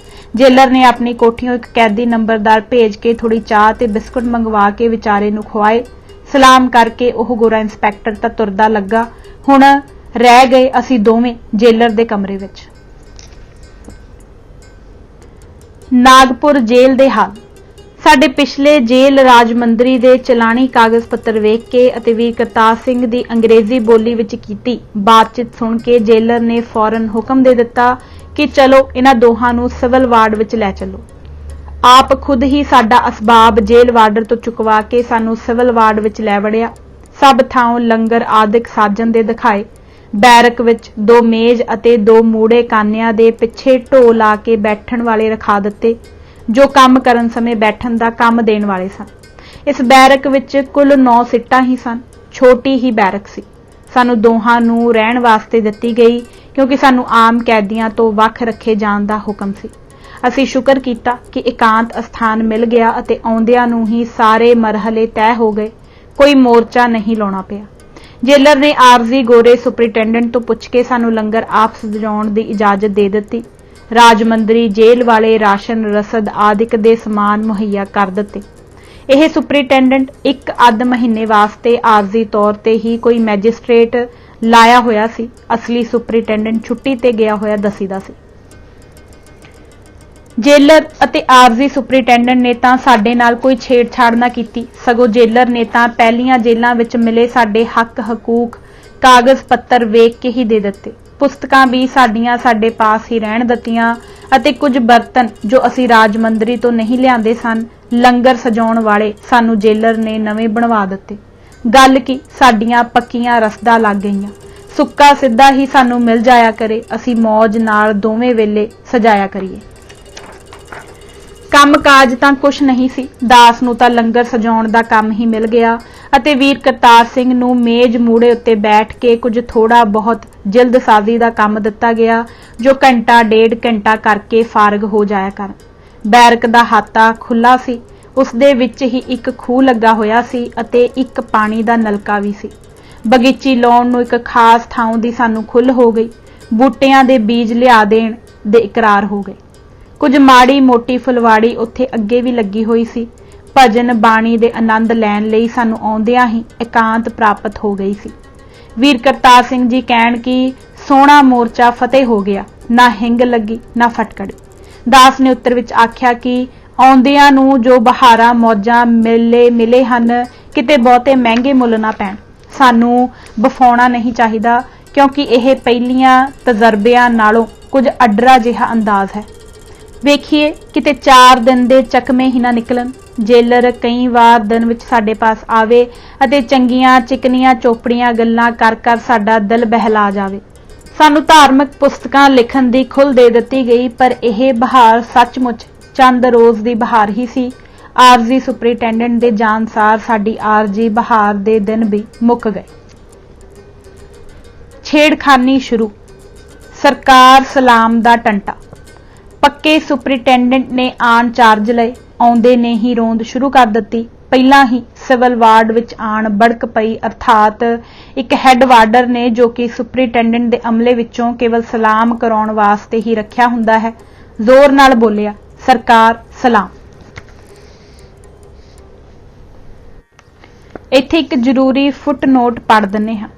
ਜੇਲਰ ਨੇ ਆਪਣੀ ਕੋਠੀਓਂ ਇੱਕ ਕੈਦੀ ਨੰਬਰਦਾਰ ਭੇਜ ਕੇ ਥੋੜੀ ਚਾਹ ਤੇ ਬਿਸਕੁਟ ਮੰਗਵਾ ਕੇ ਵਿਚਾਰੇ ਨੂੰ ਖਵਾਏ। ਸਲਾਮ ਕਰਕੇ ਉਹ ਗੋਰਾ ਇੰਸਪੈਕਟਰ ਤਾਂ ਤੁਰਦਾ ਲੱਗਾ। ਹੁਣ ਰਹਿ ਗਏ ਅਸੀਂ ਦੋਵੇਂ ਜੇਲਰ ਦੇ ਕਮਰੇ ਵਿੱਚ। ਨਾਗਪੁਰ ਜੇਲ੍ਹ ਦੇ ਹਾਲ। ਸਾਡੇ ਪਿਛਲੇ ਜੇਲ੍ਹ ਰਾਜ ਮੰਤਰੀ ਦੇ ਚਲਾਣੀ ਕਾਗਜ਼ ਪੱਤਰ ਵੇਖ ਕੇ ਅਤੇ ਵੀਰ ਕਰਤਾਰ ਸਿੰਘ ਦੀ ਅੰਗਰੇਜ਼ੀ ਬੋਲੀ ਵਿੱਚ ਕੀਤੀ ਬਾਤਚੀਤ ਸੁਣ ਕੇ ਜੇਲਰ ਨੇ ਫੌਰਨ ਹੁਕਮ ਦੇ ਦਿੱਤਾ ਕਿ ਚਲੋ ਇਹਨਾਂ ਦੋਹਾਂ ਨੂੰ ਸਿਵਲ ਵਾਰਡ ਵਿੱਚ ਲੈ ਚੱਲੋ। ਆਪ ਖੁਦ ਹੀ ਸਾਡਾ ਅਸਬਾਬ ਜੇਲ੍ਹ ਵਾਰਡਰ ਤੋਂ ਚੁਕਵਾ ਕੇ ਸਾਨੂੰ ਸਿਵਲ ਵਾਰਡ ਵਿੱਚ ਲੈ ਵੜਿਆ। ਸਭ ਥਾਂ ਲੰਗਰ ਆਦਿਕ ਸਾਜਨ ਦੇ ਦਿਖਾਏ। ਬੈਰਕ ਵਿੱਚ 2 ਮੇਜ਼ ਅਤੇ 2 ਮੂੜੇ ਕਾਨਿਆਂ ਦੇ ਪਿੱਛੇ ਢੋ ਲਾ ਕੇ ਬੈਠਣ ਵਾਲੇ ਰਖਾ ਦਿੱਤੇ, ਜੋ ਕੰਮ ਕਰਨ ਸਮੇਂ ਬੈਠਣ ਦਾ ਕੰਮ ਦੇਣ ਵਾਲੇ ਸਨ। ਇਸ ਬੈਰਕ ਵਿੱਚ ਕੁੱਲ 9 ਸੀਟਾਂ ਹੀ ਸਨ। ਛੋਟੀ ਹੀ ਬੈਰਕ ਸੀ। ਸਾਨੂੰ ਦੋਹਾਂ ਨੂੰ ਰਹਿਣ ਵਾਸਤੇ ਦਿੱਤੀ ਗਈ ਕਿਉਂਕਿ ਸਾਨੂੰ ਆਮ ਕੈਦੀਆਂ ਤੋਂ ਵੱਖ ਰੱਖੇ ਜਾਣ ਦਾ ਹੁਕਮ ਸੀ। ਅਸੀਂ ਸ਼ੁਕਰ ਕੀਤਾ ਕਿ ਇਕਾਂਤ ਅਸਥਾਨ ਮਿਲ ਗਿਆ ਅਤੇ ਆਉਂਦਿਆਂ ਨੂੰ ਹੀ ਸਾਰੇ ਮਰਹਲੇ ਤੈਅ ਹੋ ਗਏ। ਕੋਈ ਮੋਰਚਾ ਨਹੀਂ ਲਾਉਣਾ ਪਿਆ। ਜੇਲਰ ਨੇ ਆਰਜ਼ੀ ਗੋਰੇ ਸੁਪਰਿੰਟੈਂਡੈਂਟ ਤੋਂ ਪੁੱਛ ਕੇ ਸਾਨੂੰ ਲੰਗਰ ਆਪ ਸਜਾਉਣ ਦੀ ਇਜਾਜ਼ਤ ਦੇ ਦਿੱਤੀ। ਰਾਜ ਮੰਤਰੀ ਜੇਲ੍ਹ ਵਾਲੇ ਰਾਸ਼ਨ ਰਸਦ ਆਦਿਕ ਦੇ ਸਮਾਨ ਮੁਹੱਈਆ ਕਰ ਦਿੱਤੇ। ਇਹ ਸੁਪਰਿੰਟੈਂਡੈਂਟ 1 ਅੱਧ ਮਹੀਨੇ ਵਾਸਤੇ ਆਰਜ਼ੀ ਤੌਰ ਤੇ ਹੀ ਕੋਈ ਮੈਜਿਸਟ੍ਰੇਟ ਲਾਇਆ ਹੋਇਆ ਸੀ। ਅਸਲੀ ਸੁਪਰਿੰਟੈਂਡੈਂਟ ਛੁੱਟੀ ਤੇ ਗਿਆ ਹੋਇਆ ਦੱਸੀਦਾ ਸੀ। ਜੇਲਰ ਅਤੇ ਆਰਜ਼ੀ ਸੁਪਰਿੰਟੈਂਡੈਂਟ ਨੇ ਤਾਂ ਸਾਡੇ ਨਾਲ ਕੋਈ ਛੇੜਛਾੜ ਨਾ ਕੀਤੀ, ਸਗੋਂ ਜੇਲਰ ਨੇ ਤਾਂ ਪਹਿਲੀਆਂ ਜੇਲ੍ਹਾਂ ਵਿੱਚ ਮਿਲੇ ਸਾਡੇ ਹੱਕ ਹਕੂਕ ਕਾਗਜ਼ ਪੱਤਰ ਵੇਖ ਕੇ ਹੀ ਦੇ ਦਿੱਤੇ। ਪੁਸਤਕਾਂ ਵੀ ਸਾਡੀਆਂ ਸਾਡੇ ਪਾਸ ਹੀ ਰਹਿਣ ਦਿੱਤੀਆਂ ਅਤੇ ਕੁਝ ਬਰਤਨ ਜੋ ਅਸੀਂ ਰਾਜ ਮੰਤਰੀ ਤੋਂ ਨਹੀਂ ਲਿਆਂਦੇ ਸਨ, ਲੰਗਰ ਸਜਾਉਣ ਵਾਲੇ, ਸਾਨੂੰ ਜੇਲਰ ਨੇ ਨਵੇਂ ਬਣਵਾ ਦਿੱਤੇ। ਗੱਲ ਕੀ ਸਾਡੀਆਂ ਪੱਕੀਆਂ ਰਸਦਾਂ ਲੱਗ ਗਈਆਂ। ਸੁੱਕਾ ਸਿੱਧਾ ਹੀ ਸਾਨੂੰ ਮਿਲ ਜਾਇਆ ਕਰੇ, ਅਸੀਂ ਮੌਜ ਨਾਲ ਦੋਵੇਂ ਵੇਲੇ ਸਜਾਇਆ ਕਰੀਏ। ਕੰਮ ਕਾਜ ਤਾਂ ਕੁਛ ਨਹੀਂ ਸੀ। ਦਾਸ ਨੂੰ ਤਾਂ ਲੰਗਰ ਸਜਾਉਣ ਦਾ ਕੰਮ ਹੀ ਮਿਲ ਗਿਆ ਅਤੇ ਵੀਰ ਕਰਤਾਰ ਸਿੰਘ ਨੂੰ ਮੇਜ਼ ਮੂੜੇ ਉੱਤੇ ਬੈਠ ਕੇ ਕੁਝ ਥੋੜਾ ਬਹੁਤ ਜਲਦਸਾਜ਼ੀ ਦਾ ਕੰਮ ਦਿੱਤਾ ਗਿਆ, ਜੋ ਘੰਟਾ 1.5 ਘੰਟਾ ਕਰਕੇ ਫਾਰਗ ਹੋ ਜਾਇਆ ਕਰ। ਬੈਰਕ ਦਾ ਹਾਤਾ ਖੁੱਲਾ ਸੀ। ਉਸ ਦੇ ਵਿੱਚ ਹੀ ਇੱਕ ਖੂਹ ਲੱਗਾ ਹੋਇਆ ਸੀ ਅਤੇ ਇੱਕ ਪਾਣੀ ਦਾ ਨਲਕਾ ਵੀ ਸੀ। ਬਗੀਚੀ ਲਾਉਣ ਨੂੰ ਇੱਕ ਖਾਸ ਥਾਂ ਦੀ ਸਾਨੂੰ ਖੁੱਲ੍ਹ ਹੋ ਗਈ। ਬੂਟਿਆਂ ਦੇ ਬੀਜ ਲਿਆ ਦੇਣ ਦੇ ਇਕਰਾਰ ਹੋ ਗਏ। ਕੁਝ ਮਾੜੀ ਮੋਟੀ ਫੁਲਵਾੜੀ ਉੱਥੇ ਅੱਗੇ ਵੀ ਲੱਗੀ ਹੋਈ ਸੀ। ਭਜਨ ਬਾਣੀ ਦੇ ਆਨੰਦ ਲੈਣ ਲਈ ਸਾਨੂੰ ਆਉਂਦਿਆਂ ਹੀ ਇਕਾਂਤ ਪ੍ਰਾਪਤ ਹੋ ਗਈ ਸੀ। ਵੀਰ ਕਰਤਾਰ ਸਿੰਘ ਜੀ ਕਹਿਣ ਕਿ ਸੋਹਣਾ ਮੋਰਚਾ ਫਤਿਹ ਹੋ ਗਿਆ, ਨਾ ਹਿੰਗ ਲੱਗੀ ਨਾ ਫਟਕੜੀ। ਦਾਸ ਨੇ ਉੱਤਰ ਵਿੱਚ ਆਖਿਆ ਕਿ ਆਉਂਦਿਆਂ ਨੂੰ ਜੋ ਬਹਾਰਾਂ ਮੌਜਾਂ ਮਿਲੇ ਹਨ, ਕਿਤੇ ਬਹੁਤੇ ਮਹਿੰਗੇ ਮੁੱਲ ਨਾ ਪੈਣ। ਸਾਨੂੰ ਬਫਾਉਣਾ ਨਹੀਂ ਚਾਹੀਦਾ, ਕਿਉਂਕਿ ਇਹ ਪਹਿਲੀਆਂ ਤਜਰਬਿਆਂ ਨਾਲੋਂ ਕੁਝ ਅੱਡਰਾ ਜਿਹਾ ਅੰਦਾਜ਼ ਹੈ। ਵੇਖੀਏ ਕਿਤੇ 4 ਦਿਨ ਦੇ ਚਕਮੇ ਹੀ ਨਾ ਨਿਕਲਣ। ਜੇਲਰ ਕਈ ਵਾਰ ਦਿਨ ਵਿੱਚ ਸਾਡੇ ਪਾਸ ਆਵੇ ਅਤੇ ਚੰਗੀਆਂ ਚਿਕਨੀਆਂ ਚੋਪੜੀਆਂ ਗੱਲਾਂ ਕਰ ਕਰ ਸਾਡਾ ਦਿਲ ਬਹਿਲਾ ਜਾਵੇ। ਸਾਨੂੰ ਧਾਰਮਿਕ ਪੁਸਤਕਾਂ ਲਿਖਣ ਦੀ ਖੁੱਲ੍ਹ ਦੇ ਦਿੱਤੀ ਗਈ, ਪਰ ਇਹ ਬਹਾਰ ਸੱਚਮੁੱਚ ਚੰਦ ਰੋਜ਼ ਦੀ ਬਹਾਰ ਹੀ ਸੀ। ਆਰਜ਼ੀ ਸੁਪਰਿੰਟੈਂਡੈਂਟ ਦੇ ਜਾਣਸਾਰ ਸਾਡੀ ਆਰਜ਼ੀ ਬਹਾਰ ਦੇ ਦਿਨ ਵੀ ਮੁੱਕ ਗਏ। ਛੇੜਖਾਨੀ ਸ਼ੁਰੂ। ਸਰਕਾਰ ਸਲਾਮ ਦਾ ਟੰਟਾ। ਪੱਕੇ ਸੁਪਰਿੰਟੈਂਡੈਂਟ ਨੇ ਆਣ ਚਾਰਜ ਲਏ। ਆਉਂਦੇ ਨੇ ਹੀ ਰੋਂਦ ਸ਼ੁਰੂ ਕਰ ਦਿੱਤੀ। ਪਹਿਲਾਂ ਹੀ ਸਿਵਲ ਵਾਰਡ ਵਿੱਚ ਆਣ ਬੜਕ ਪਈ, ਅਰਥਾਤ ਇੱਕ ਹੈੱਡ ਵਾਰਡਰ ਨੇ, ਜੋ ਕਿ ਸੁਪਰਿੰਟੈਂਡੈਂਟ ਦੇ ਅਮਲੇ ਵਿੱਚੋਂ ਕੇਵਲ ਸਲਾਮ ਕਰਾਉਣ ਵਾਸਤੇ ਹੀ ਰੱਖਿਆ ਹੁੰਦਾ ਹੈ, ਜ਼ੋਰ ਨਾਲ ਬੋਲਿਆ, ਸਰਕਾਰ ਸਲਾਮ। ਇੱਥੇ ਇੱਕ ਜ਼ਰੂਰੀ ਫੁੱਟਨੋਟ ਪੜ੍ਹ ਦਿੰਦੇ ਹਾਂ।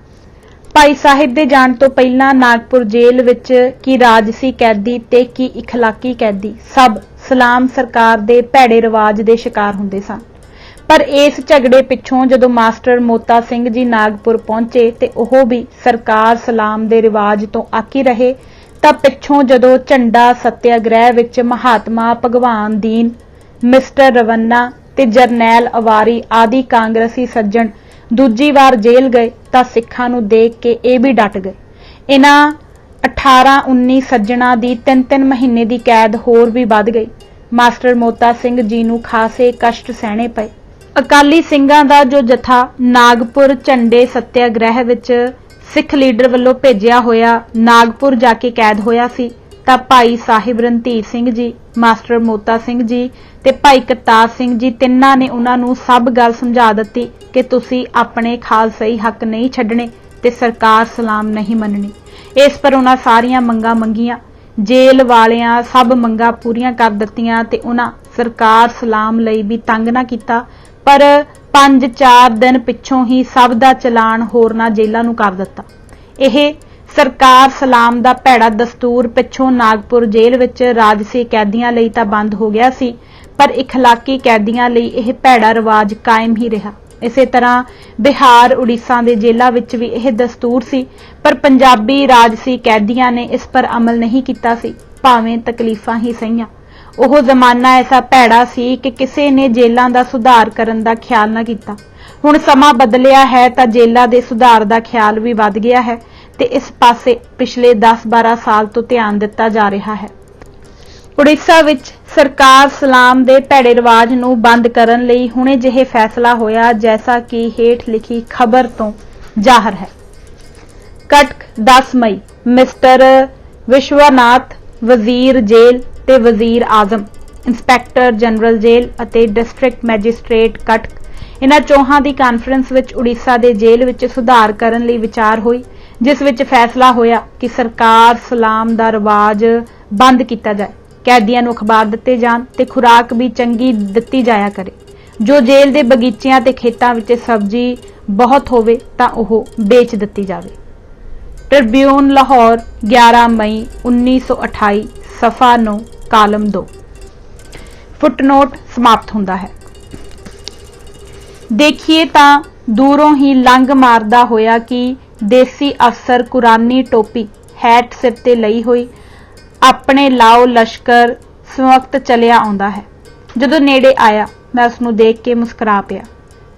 ਭਾਈ ਸਾਹਿਬ ਦੇ ਜਾਣ ਤੋਂ ਪਹਿਲਾਂ ਨਾਗਪੁਰ ਜੇਲ੍ਹ ਵਿੱਚ ਕੀ ਰਾਜਸੀ ਕੈਦੀ ਤੇ ਕੀ ਇਖਲਾਕੀ ਕੈਦੀ ਸਭ ਸਲਾਮ ਸਰਕਾਰ ਦੇ ਭੈੜੇ ਰਿਵਾਜ ਦੇ ਸ਼ਿਕਾਰ ਹੁੰਦੇ ਸਨ। ਪਰ ਇਸ ਝਗੜੇ ਪਿੱਛੋਂ ਜਦੋਂ ਮਾਸਟਰ ਮੋਤਾ ਸਿੰਘ ਜੀ ਨਾਗਪੁਰ ਪਹੁੰਚੇ ਤੇ ਉਹ ਵੀ ਸਰਕਾਰ ਸਲਾਮ ਦੇ ਰਿਵਾਜ ਤੋਂ ਆਕੀ ਰਹੇ, ਤਾਂ ਪਿੱਛੋਂ ਜਦੋਂ ਝੰਡਾ ਸੱਤਿਆਗ੍ਰਹਿ ਵਿੱਚ ਮਹਾਤਮਾ ਭਗਵਾਨ ਦੀਨ, ਮਿਸਟਰ ਰਵੰਨਾ ਤੇ ਜਰਨੈਲ ਅਵਾਰੀ ਆਦਿ ਕਾਂਗਰਸੀ ਸੱਜਣ ਦੂਜੀ ਵਾਰ ਜੇਲ੍ਹ ਗਏ, ਤਾਂ ਸਿੱਖਾਂ ਨੂੰ ਦੇਖ ਕੇ ਇਹ ਵੀ ਡਟ ਗਏ। ਇਹਨਾਂ 18-19 ਸੱਜਣਾਂ ਦੀ 3-3 ਮਹੀਨੇ ਦੀ ਕੈਦ ਹੋਰ ਵੀ ਵੱਧ ਗਈ। ਮਾਸਟਰ ਮੋਤਾ ਸਿੰਘ ਜੀ ਨੂੰ ਖਾਸੇ ਕਸ਼ਟ ਸਹਿਣੇ ਪਏ। ਅਕਾਲੀ ਸਿੰਘਾਂ ਦਾ ਜੋ ਜਥਾ ਨਾਗਪੁਰ ਝੰਡੇ ਸੱਤਿਆਗ੍ਰਹਿ ਵਿੱਚ ਸਿੱਖ ਲੀਡਰ ਵੱਲੋਂ ਭੇਜਿਆ ਹੋਇਆ ਨਾਗਪੁਰ ਜਾ ਕੇ ਕੈਦ ਹੋਇਆ ਸੀ, ਤਾਂ ਭਾਈ ਸਾਹਿਬ ਰਣਧੀਰ ਸਿੰਘ ਜੀ, ਮਾਸਟਰ ਮੋਤਾ ਸਿੰਘ ਜੀ ਤੇ ਭਾਈ ਕਰਤਾਰ ਸਿੰਘ ਜੀ ਤਿੰਨਾਂ ਨੇ ਉਹਨਾਂ ਨੂੰ ਸਭ ਗੱਲ ਸਮਝਾ ਦਿੱਤੀ ਕਿ ਤੁਸੀਂ ਆਪਣੇ ਖਾਲਸਾਈ ਹੱਕ ਨਹੀਂ ਛੱਡਣੇ ਤੇ ਸਰਕਾਰ ਸਲਾਮ ਨਹੀਂ ਮੰਨਣੀ। ਇਸ ਪਰ ਉਹਨਾਂ ਸਾਰੀਆਂ ਮੰਗਾਂ ਮੰਗੀਆਂ। ਜੇਲ੍ਹ ਵਾਲਿਆਂ ਸਭ ਮੰਗਾਂ ਪੂਰੀਆਂ ਕਰ ਦਿੱਤੀਆਂ ਤੇ ਉਹਨਾਂ ਸਰਕਾਰ ਸਲਾਮ ਲਈ ਵੀ ਤੰਗ ਨਾ ਕੀਤਾ, ਪਰ 5-4 ਦਿਨ ਪਿੱਛੋਂ ਹੀ ਸਭ ਦਾ ਚਲਾਨ ਹੋਰਨਾਂ ਜੇਲ੍ਹਾਂ ਨੂੰ ਕਰ ਦਿੱਤਾ। ਇਹ ਸਰਕਾਰ ਸਲਾਮ ਦਾ ਭੈੜਾ ਦਸਤੂਰ ਪਿੱਛੋਂ ਨਾਗਪੁਰ ਜੇਲ੍ਹ ਵਿੱਚ ਰਾਜਸੀ ਕੈਦੀਆਂ ਲਈ ਤਾਂ ਬੰਦ ਹੋ ਗਿਆ ਸੀ, पर इखलाकी कैदियां ਲਈ ਇਹ ਭੈੜਾ ਰਿਵਾਜ ਕਾਇਮ ਹੀ ਰਿਹਾ। ਇਸੇ ਤਰ੍ਹਾਂ ਬਿਹਾਰ ਉੜੀਸਾ ਦੇ ਜੇਲ੍ਹਾਂ ਵਿੱਚ ਵੀ ਇਹ ਦਸਤੂਰ ਸੀ, ਪਰ ਪੰਜਾਬੀ ਰਾਜਸੀ ਕੈਦੀਆਂ ਨੇ ਇਸ ਪਰ ਅਮਲ ਨਹੀਂ ਕੀਤਾ ਸੀ, ਭਾਵੇਂ ਤਕਲੀਫਾਂ ਹੀ ਸਹੀਆਂ। ਉਹ ਜ਼ਮਾਨਾ ਐਸਾ ਭੈੜਾ ਸੀ ਕਿ ਕਿਸੇ ਨੇ ਜੇਲ੍ਹਾਂ ਦਾ ਸੁਧਾਰ ਕਰਨ ਦਾ ਖਿਆਲ ਨਾ ਕੀਤਾ। ਹੁਣ ਸਮਾਂ ਬਦਲਿਆ ਹੈ ਤਾਂ ਜੇਲ੍ਹਾਂ ਦੇ ਸੁਧਾਰ ਦਾ ਖਿਆਲ ਵੀ ਵੱਧ ਗਿਆ ਹੈ ਤੇ ਇਸ ਪਾਸੇ ਪਿਛਲੇ 10-12 ਸਾਲ ਤੋਂ ਧਿਆਨ ਦਿੱਤਾ ਜਾ ਰਿਹਾ ਹੈ। ਉੜੀਸਾ ਵਿੱਚ ਸਰਕਾਰ ਸਲਾਮ ਦੇ ਭੈੜੇ ਰਿਵਾਜ ਨੂੰ ਬੰਦ ਕਰਨ ਲਈ ਹੁਣੇ ਜਿਹੇ ਫੈਸਲਾ ਹੋਇਆ, ਜੈਸਾ ਕਿ ਹੇਠ ਲਿਖੀ ਖਬਰ ਤੋਂ ਜ਼ਾਹਰ ਹੈ। ਕਟਕ 10 ਮਈ ਮਿਸਟਰ ਵਿਸ਼ਵਨਾਥ ਵਜ਼ੀਰ ਜੇਲ੍ਹ ਤੇ ਵਜ਼ੀਰ ਆਜ਼ਮ ਇੰਸਪੈਕਟਰ ਜਨਰਲ ਜੇਲ੍ਹ ਅਤੇ ਡਿਸਟ੍ਰਿਕਟ ਮੈਜਿਸਟ੍ਰੇਟ ਕਟਕ ਇਹਨਾਂ ਚੌਹਾਂ ਦੀ ਕਾਨਫਰੰਸ ਵਿੱਚ ਉੜੀਸਾ ਦੇ ਜੇਲ੍ਹ ਵਿੱਚ ਸੁਧਾਰ ਕਰਨ ਲਈ ਵਿਚਾਰ ਹੋਈ, ਜਿਸ ਵਿੱਚ ਫੈਸਲਾ ਹੋਇਆ ਕਿ ਸਰਕਾਰ ਸਲਾਮ ਦਾ ਰਿਵਾਜ ਬੰਦ ਕੀਤਾ ਜਾਏ, कैदियां नूं अखबार दिते जाण ते खुराक भी चंगी दित्ती जाया करे। जो जेल दे बगीचियां ते खेतां विच सब्जी बहुत होवे तां ओह बेच दित्ती जावे। ट्रिब्यून लाहौर 11 मई 1928 सफ़ा 9 कालम 2। फुटनोट समाप्त हुंदा है। देखिए तां दूरों ही लंघ मारदा होया कि देसी अफसर कुरानी टोपी हैट सिर ते लई होई अपने लाओ लश्कर स्वक्त चलिया आउंदा है। जदों नेड़े आया मैं उसनूं देख के मुस्कुरा पिया।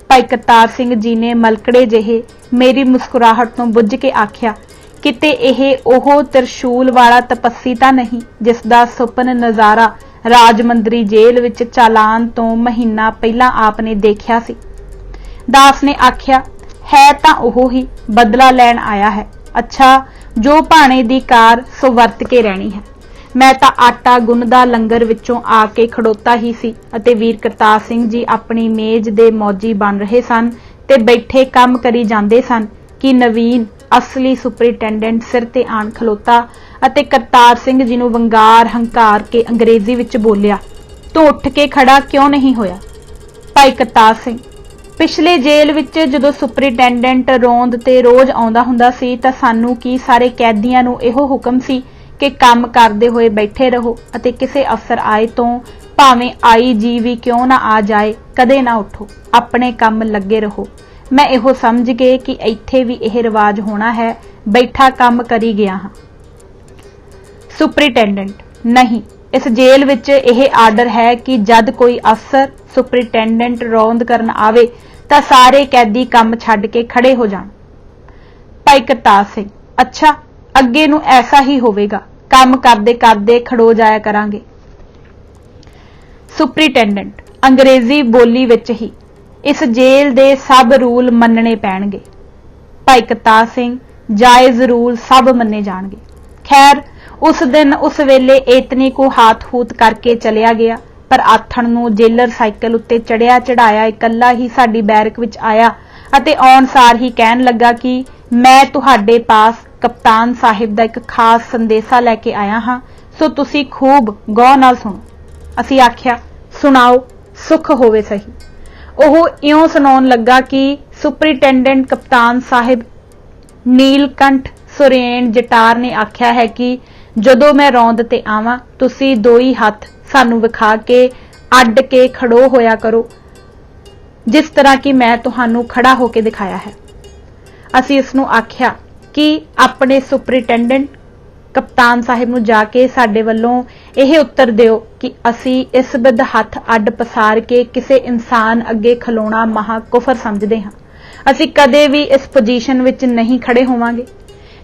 भाई करतार सिंह जी ने मलकड़े जिहे मेरी मुस्कुराहट तो बुझ के आख्या, किते इह ओह त्रिशूल वाला तपस्सी तां नहीं जिस दा सुपन नज़ारा राजमंदरी जेल विच चालान तो महीना पहला आपने देखिया सी। दास ने आख्या, है तां ओह ही, बदला लैण आया है। अच्छा, जो भाणे दी कार सो वरत के रहनी है। मैं तां आटा गुनदा लंगर विचों आके खड़ोता ही सी अते वीर करतार सिंह जी अपनी मेज दे मौजी बन रहे सन ते बैठे काम करी जांदे सन कि नवीन असली सुपरिटेंडेंट सिर ते आण खलोता अते करतार सिंह जी नूं वंगार हंकार के अंग्रेजी विच बोलिया, तू उठ के खड़ा क्यों नहीं होया? भाई करतार सिंह, पिछले जेल विच जदों सुपरिटेंडेंट रोंद ते रोज आउंदा हुंदा सी तां सानू की सारे कैदियां नूं इहो हुकम सी कि काम करते हुए बैठे रहो अते किसी अफसर आए तो भावें IG भी क्यों ना आ जाए कदे ना उठो, अपने काम लगे रहो। मैं इहो समझ गए कि इत्थे भी यह रिवाज होना है, बैठा काम करी गया हाँ। सुपरिटेंडेंट, नहीं, इस जेल विच यह आर्डर है कि जद कोई अफसर सुपरिटेंडेंट रौंद करन आवे तां सारे कैदी काम छड्ड के खड़े हो जाण। भाई करतार सिंह, अच्छा, अगे नूं ऐसा ही होवेगा, काम करदे करदे खड़ो जाया करांगे। सुपरिटेंडेंट अंग्रेजी बोली विच ही, इस जेल दे सब रूल मनने पैणगे। भाई करतार सिंह, जायज़ रूल सब मन्ने जाणगे। खैर उस दिन उस वेले इतनी को हाथ हूत करके चलिया गया, पर आथण नूं जेलर साइकल उत्ते चढ़िया चढ़ाया इकल्ला ही साडी बैरक विच आया अते आउण सार ही कहण लगा कि मैं तुहाडे पास कप्तान साहिब दा एक खास संदेशा लैके आया हाँ, सो तुसी खूब गौर नाल सुनो। असी आख्या, सुनाओ, सुख होवे सही। ओह इउं सुनाउण लगा कि सुपरिटेंडेंट कप्तान साहिब नीलकंठ सुरेन जटार ने आख्या है कि जदों मैं रौंद ते आवां तुसी दो ही हथ सानू विखा के अड के खड़ो होया करो, जिस तरह कि मैं तुहानू खड़ा होके दिखाया है। असी इसनू आख्या कि अपने सुपरिटेंडेंट कप्तान साहिब नूं जाके साडे वल्लों यह उत्तर दिओ कि असी इस बिध हथ अड पसार के किसी इंसान अगे खलोना महा कुफर समझदे हां। असी कदे भी इस पोजीशन विच नहीं खड़े होवांगे।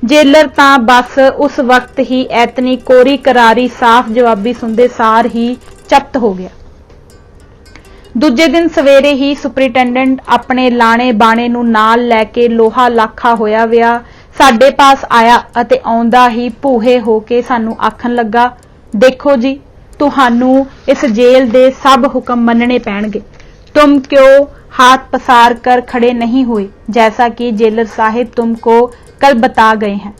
जेलर तां बस उस वक्त ही इतनी कोरी करारी साफ जवाबी सुनदे सार ही चप्त हो गया। दूजे दिन सवेरे ही सुपरिटेंडेंट अपने लाणे बाणे नूं नाल लैके लोहा लाखा होया विया साडे पास आया अते आउंदा ही भूहे होके सानू आखन लगा, देखो जी, तुहानू इस जेल दे सब हुक्म मनने पैणगे। तुम क्यों हाथ पसार कर खड़े नहीं हुए जैसा कि जेलर साहिब तुमको कल बता गए हैं?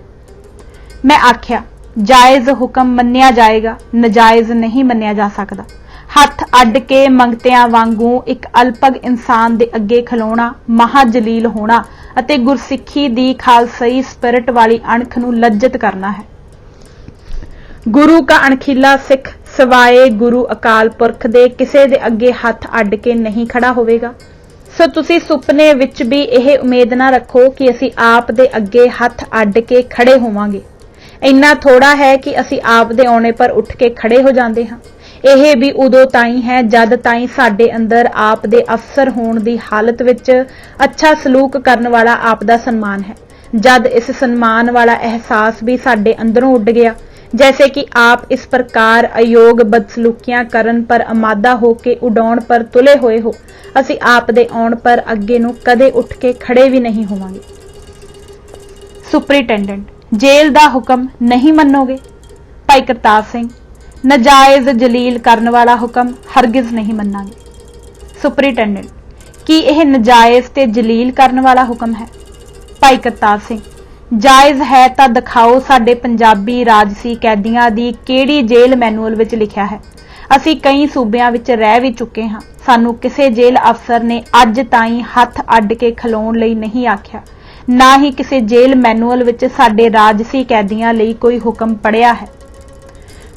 मैं आख्या, जायज हुक्म मन्निया जाएगा, नजायज नहीं मन्निया जा सकता। हथ अड के मंगतियां वांगू एक अलपग इंसान दे अगे खलोना महा जलील होना अते गुरसिੱਖੀ दी खालसाई स्पिरिट वाली अणख नूं लज्जत करना है। गुरु का अणखीला सिख ਸਿਵਾਏ ਗੁਰੂ ਅਕਾਲ ਪੁਰਖ ਦੇ ਕਿਸੇ ਦੇ ਅੱਗੇ ਹੱਥ ਅੱਡ ਕੇ ਨਹੀਂ ਖੜਾ ਹੋਵੇਗਾ। ਸੋ ਤੁਸੀਂ ਸੁਪਨੇ ਵਿੱਚ ਵੀ ਇਹ ਉਮੀਦ ਨਾ ਰੱਖੋ ਕਿ ਅਸੀਂ ਆਪ ਦੇ ਅੱਗੇ ਹੱਥ ਅੱਡ ਕੇ ਖੜੇ ਹੋਵਾਂਗੇ। ਇੰਨਾ ਥੋੜਾ ਹੈ ਕਿ ਅਸੀਂ ਆਪ ਦੇ ਆਉਣੇ ਪਰ ਉੱਠ ਕੇ ਖੜੇ ਹੋ ਜਾਂਦੇ ਹਾਂ। ਇਹ ਵੀ ਉਦੋਂ ਤਾਈਂ ਹੈ ਜਦ ਤਾਈਂ ਸਾਡੇ ਅੰਦਰ ਆਪ ਦੇ ਅਫਸਰ ਹੋਣ ਦੀ ਹਾਲਤ ਵਿੱਚ ਅੱਛਾ ਸਲੂਕ ਕਰਨ ਵਾਲਾ ਆਪ ਦਾ ਸਨਮਾਨ ਹੈ। ਜਦ ਇਸ ਸਨਮਾਨ ਵਾਲਾ ਅਹਿਸਾਸ ਵੀ ਸਾਡੇ ਅੰਦਰੋਂ ਉੱਡ ਗਿਆ, जैसे कि आप इस प्रकार अयोग बदसलूकियां करन पर अमादा हो के उड़ाउण पर तुले होए हो, असी आप दे आउण पर अगे नूं कदे उठ के खड़े भी नहीं होवांगे। सुपरिटेंडेंट, जेल दा हुक्म नहीं मनोगे? भाई करतार सिंह, नजायज जलील करन वाला हुक्म हरगिज नहीं मन्नांगे। सुपरिटेंडेंट, की यह नजायज ते जलील करन वाला हुक्म है? भाई करतार सिंह, जायज़ है तो दिखाओ साडे पंजाबी राजसी कैदियां दी किहड़ी जेल मैनुअल विच लिखिया है। असी कई सूबियां विच रह भी चुके हां, सानू किसी जेल अफसर ने अज ताईं हथ अड्ड के खलोण लई नहीं आख्या, ना ही किसी जेल मैनुअल विच साडे राजसी कैदियां लई कोई हुक्म पढ़िया है।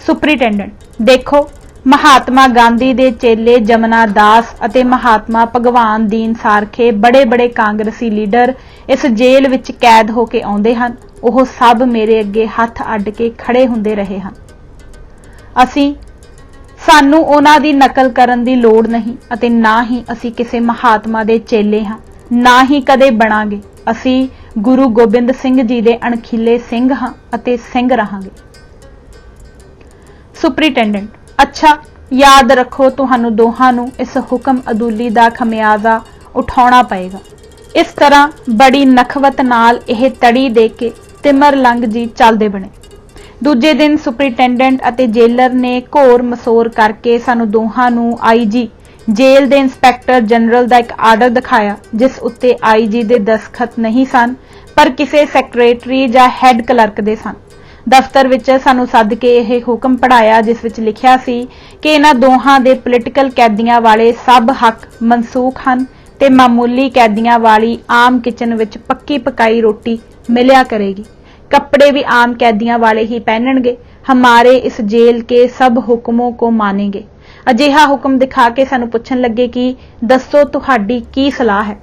सुपरिटेंडेंट, देखो महात्मा गांधी दे चेले जमुना दास अते महात्मा भगवान दीन सारखे बड़े बड़े कांग्रेसी लीडर इस जेल विच कैद होके आउंदे हन, ओह सब मेरे अगे हथ अड्ड के खड़े हुंदे रहे हन। सानू उन्हां दी नकल करन दी लोड़ नहीं अते ना ही असी किसी महात्मा दे चेले हां, ना ही कदे बनांगे। असी गुरु गोबिंद सिंह जी दे अणखीले सिंह हां अते सिंह रहांगे। सुपरिटेंडेंट, अच्छा याद रखो तुहानू दोहां नू इस हुक्म अदूली दा खमियाजा उठाउणा पएगा। इस तरह बड़ी नखवत नाल यह तड़ी दे के तिमर लंघ जी चलदे बने। दूजे दिन सुपरिटेंडेंट अते जेलर ने घोर मसोर करके सानू दोहां नू IG जेल दे इंस्पैक्टर जनरल दा एक आर्डर दिखाया, जिस उत्ते IG दे दस्तखत नहीं सन पर किसी सैकरेटरी जां हैड क्लर्क दे सन। दफ्तर विच सानू सद के यह हुक्म पढ़ाया, जिस विच लिखिया सी कि इन्हां दोहां दे पोलिटिकल कैदियां वाले सब हक मनसूख हन ते मामूली कैदियां वाली आम किचन विच पक्की पकाई रोटी मिलिया करेगी। कपड़े भी आम कैदियां वाले ही पहनणगे। हमारे इस जेल के सब हुक्मों को मानेंगे। अजिहा हुक्म दिखा के सानू पुछण लगे कि दसो तुहाडी की सलाह है।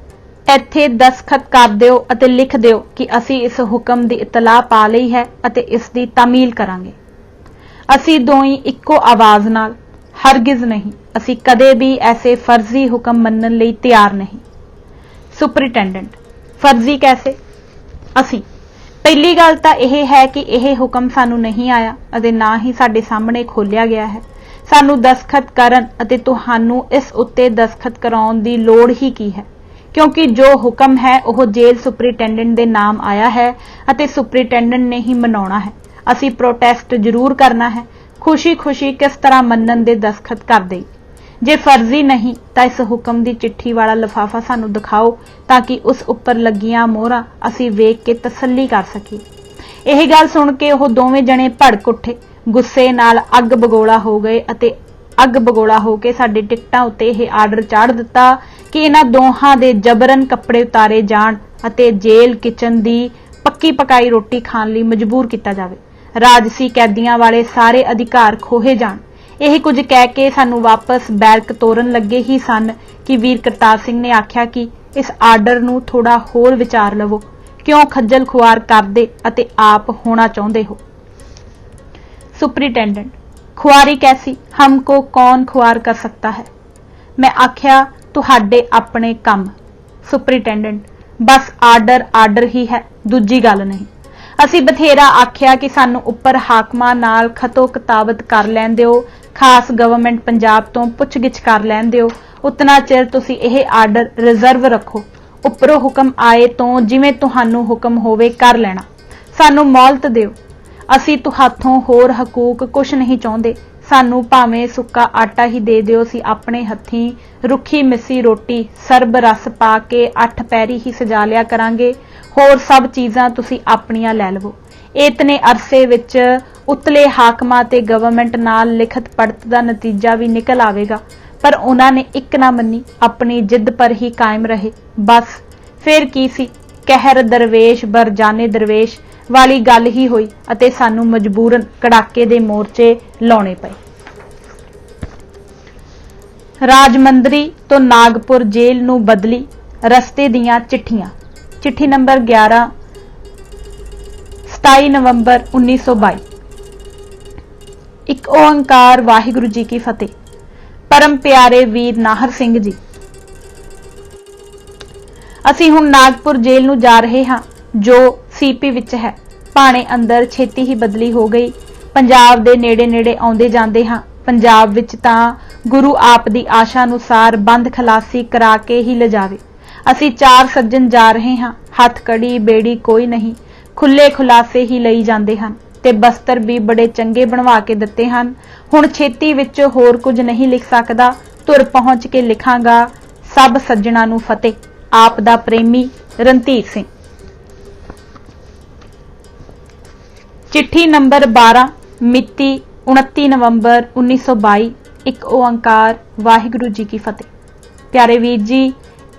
ਇੱਥੇ दस्तखत कर दिओ अते लिख दिओ कि असी इस हुक्म की इतलाह पा लई है अते इस दी तामील करांगे। असी दोई इक्को आवाज़ नाल, हरगिज नहीं, असी कदे भी ऐसे फर्जी हुक्म मनन लई तैयार नहीं। सुपरिटेंडेंट, फर्जी कैसे? असी पहली गल तां यह है कि यह हुक्म सानू नहीं आया अते ना ही साडे सामने खोलिया गया है। सानू दस्तखत करन अते तुहानू इस उत्ते दस्तखत कराउण दी लोड़ ही की है, क्योंकि जो हुक्म है वह जेल सुपरिटेंडेंट दे नाम आया है अते सुपरिटेंडेंट ने ही मनाउणा है। असी प्रोटेस्ट जरूर करना है। खुशी खुशी किस तरह मनन दे दस्तखत कर देई। जे फर्जी नहीं तो इस हुक्म दी चिट्ठी वाला लिफाफा सानू दिखाओ ताकि उस उपर लगियां मोहरां असी वेख के तसल्ली कर सकीए। यह गल सुन के वह दोवें जने भड़क उठे, गुस्से नाल अग बगोला हो गए अते अग बगोला हो के साडे टिकटां उत्ते यह आर्डर चाड़ दिता कि इन्हां दोहां दे जबरन कपड़े उतारे जाण अते जेल किचन दी पक्की पकाई रोटी खाण लई मजबूर किया जावे। राजसी कैदियां वाले सारे अधिकार खोहे जाण। यह कुछ कह के सानू वापस बैरक तोरन लगे ही सन कि वीर करतार सिंह ने आख्या कि इस आर्डर नू थोड़ा होर विचार लवो, क्यों खज्जल खुआर करदे अते आप होना चाहुंदे हो। सुपरिटेंडेंट, खुआरी कैसी? हमको कौन खुआर कर सकता है? मैं आख्या तुहाडे अपने कम। सुपरिटेंडेंट, बस आर्डर आर्डर ही है, दूजी गल नहीं। असी बथेरा आख्या कि सानू उपर हाकमां नाल खतो किताबत कर लैण दिओ, खास गवर्नमेंट पंजाब तो पुछगिछ कर लैण दिओ, उतना चिर तुसी यह आर्डर रिजर्व रखो। उपरों हुक्म आए तो जिवें तुहानू हुक्म होवे कर लेना, सानू मोहलत दिओ। असी तुहाथों होर हकूक कुछ नहीं चाहुंदे। सानू भावें सुक्का आटा ही दे दिओ, असी अपने हत्थीं रुखी मिसी रोटी सरब रस पा के 8 पैरी ही सजा लिया करांगे। होर सब चीज़ां तुसी अपनियां लै लवो। इतने अरसे विच उतले हाकमां ते गवर्नमेंट नाल लिखत पढ़त दा नतीजा भी निकल आवेगा, पर उन्हां ने एक ना मन्नी, अपनी जिद पर ही कायम रहे। बस फिर की सी, कहर दरवेश बर जाने दरवेश वाली गल ही होई अते सानू मजबूरन कड़ाके दे मोर्चे लाउणे पए। राजमंदरी तो नागपुर जेल नूं बदली रस्ते दीआं चिट्ठियां। चिट्ठी नंबर 11 27 नवंबर 1922। एक ओंकार वाहिगुरु जी की फतेह। परम प्यारे वीर नाहर सिंह जी, ਅਸੀਂ ਹੁਣ नागपुर जेल ਨੂੰ जा रहे ਹਾਂ जो सीपी ਵਿੱਚ है। ਭਾਣੇ ਅੰਦਰ ਛੇਤੀ ਹੀ ਬਦਲੀ ਹੋ ਗਈ। ਪੰਜਾਬ ਦੇ ਨੇੜੇ ਨੇੜੇ ਆਉਂਦੇ ਜਾਂਦੇ ਹਾਂ। ਪੰਜਾਬ ਵਿੱਚ ਤਾਂ ਗੁਰੂ ਆਪ ਦੀ ਆਸ਼ਾ ਅਨੁਸਾਰ ਬੰਦ ਖਲਾਸੀ ਕਰਾ ਕੇ ਹੀ ਲਿਜਾਵੇ। ਅਸੀਂ 4 ਸੱਜਣ ਜਾ ਰਹੇ ਹਾਂ। ਹੱਥ ਕੜੀ ਬੇੜੀ ਕੋਈ ਨਹੀਂ, ਖੁੱਲੇ ਖੁਲਾਸੇ ਹੀ ਲਈ ਜਾਂਦੇ ਹਨ ਤੇ ਬਸਤਰ ਵੀ ਬੜੇ ਚੰਗੇ ਬਣਵਾ ਕੇ ਦਿੱਤੇ ਹਨ। ਹੁਣ ਛੇਤੀ ਵਿੱਚ ਹੋਰ ਕੁਝ ਨਹੀਂ ਲਿਖ ਸਕਦਾ, ਤੁਰ ਪਹੁੰਚ ਕੇ ਲਿਖਾਂਗਾ। ਸਭ ਸੱਜਣਾਂ ਨੂੰ ਫਤਿਹ। ਆਪ ਦਾ ਪ੍ਰੇਮੀ ਰਣਧੀਰ ਸਿੰਘ। चिट्ठी नंबर 12 मिति 29 नवंबर 1922। एक ओंकार वाहिगुरु जी की फतेह। प्यारे वीर जी,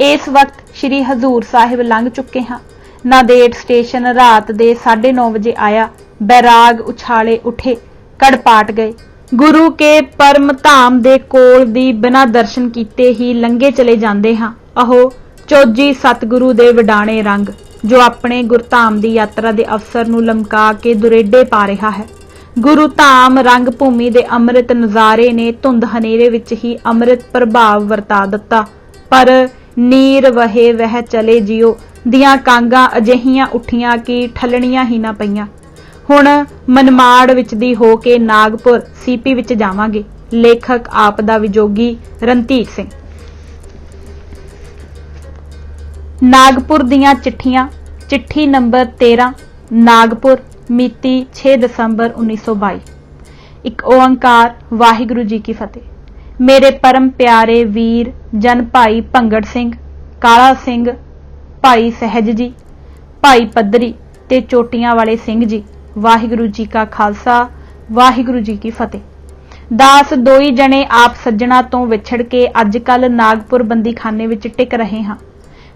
इस वक्त श्री हजूर साहिब लंघ चुके हाँ। नादेड़ स्टेशन रात दे 9:30 बजे आया। बैराग उछाले उठे, कड़पाट गए। गुरु के परम धाम दे कोल दी बिना दर्शन कीते ही लंघे चले जांदे हाँ। अहो चौजी सतगुरु दे वडाणे रंग जो अपने गुरधाम की यात्रा के अवसर नूं लमका के दुरेडे पा रहा है। गुरु धाम रंग भूमि के अमृत नज़ारे ने धुंध हनेरे विच ही अमृत प्रभाव वरता दिता। पर नीर वहे वह चले जियो दियां कांगां अजिहियां उठियां कि ठलणियां ही ना पईयां। हुण मनमाड़ विच दी हो के नागपुर सीपी विच जावांगे। लेखक आप दा विजोगी रਣਧੀਰ सिंह। नागपुर दियां चिट्ठियां। चिट्ठी नंबर 13 नागपुर मिति 6 दिसंबर 1922। एक ओंकार वाहिगुरु जी की फतेह। मेरे परम प्यारे वीर जन भाई भंगड़ सिंह, काला सिंह, भाई सहज जी, भाई पद्धरी ते चोटियां वाले सिंह जी, वाहिगुरु जी का खालसा वाहिगुरु जी की फतेह। दास दो ही जने आप सज्जणा तो विछड़ के अजकल नागपुर बंदीखाने विच टिक रहे हाँ।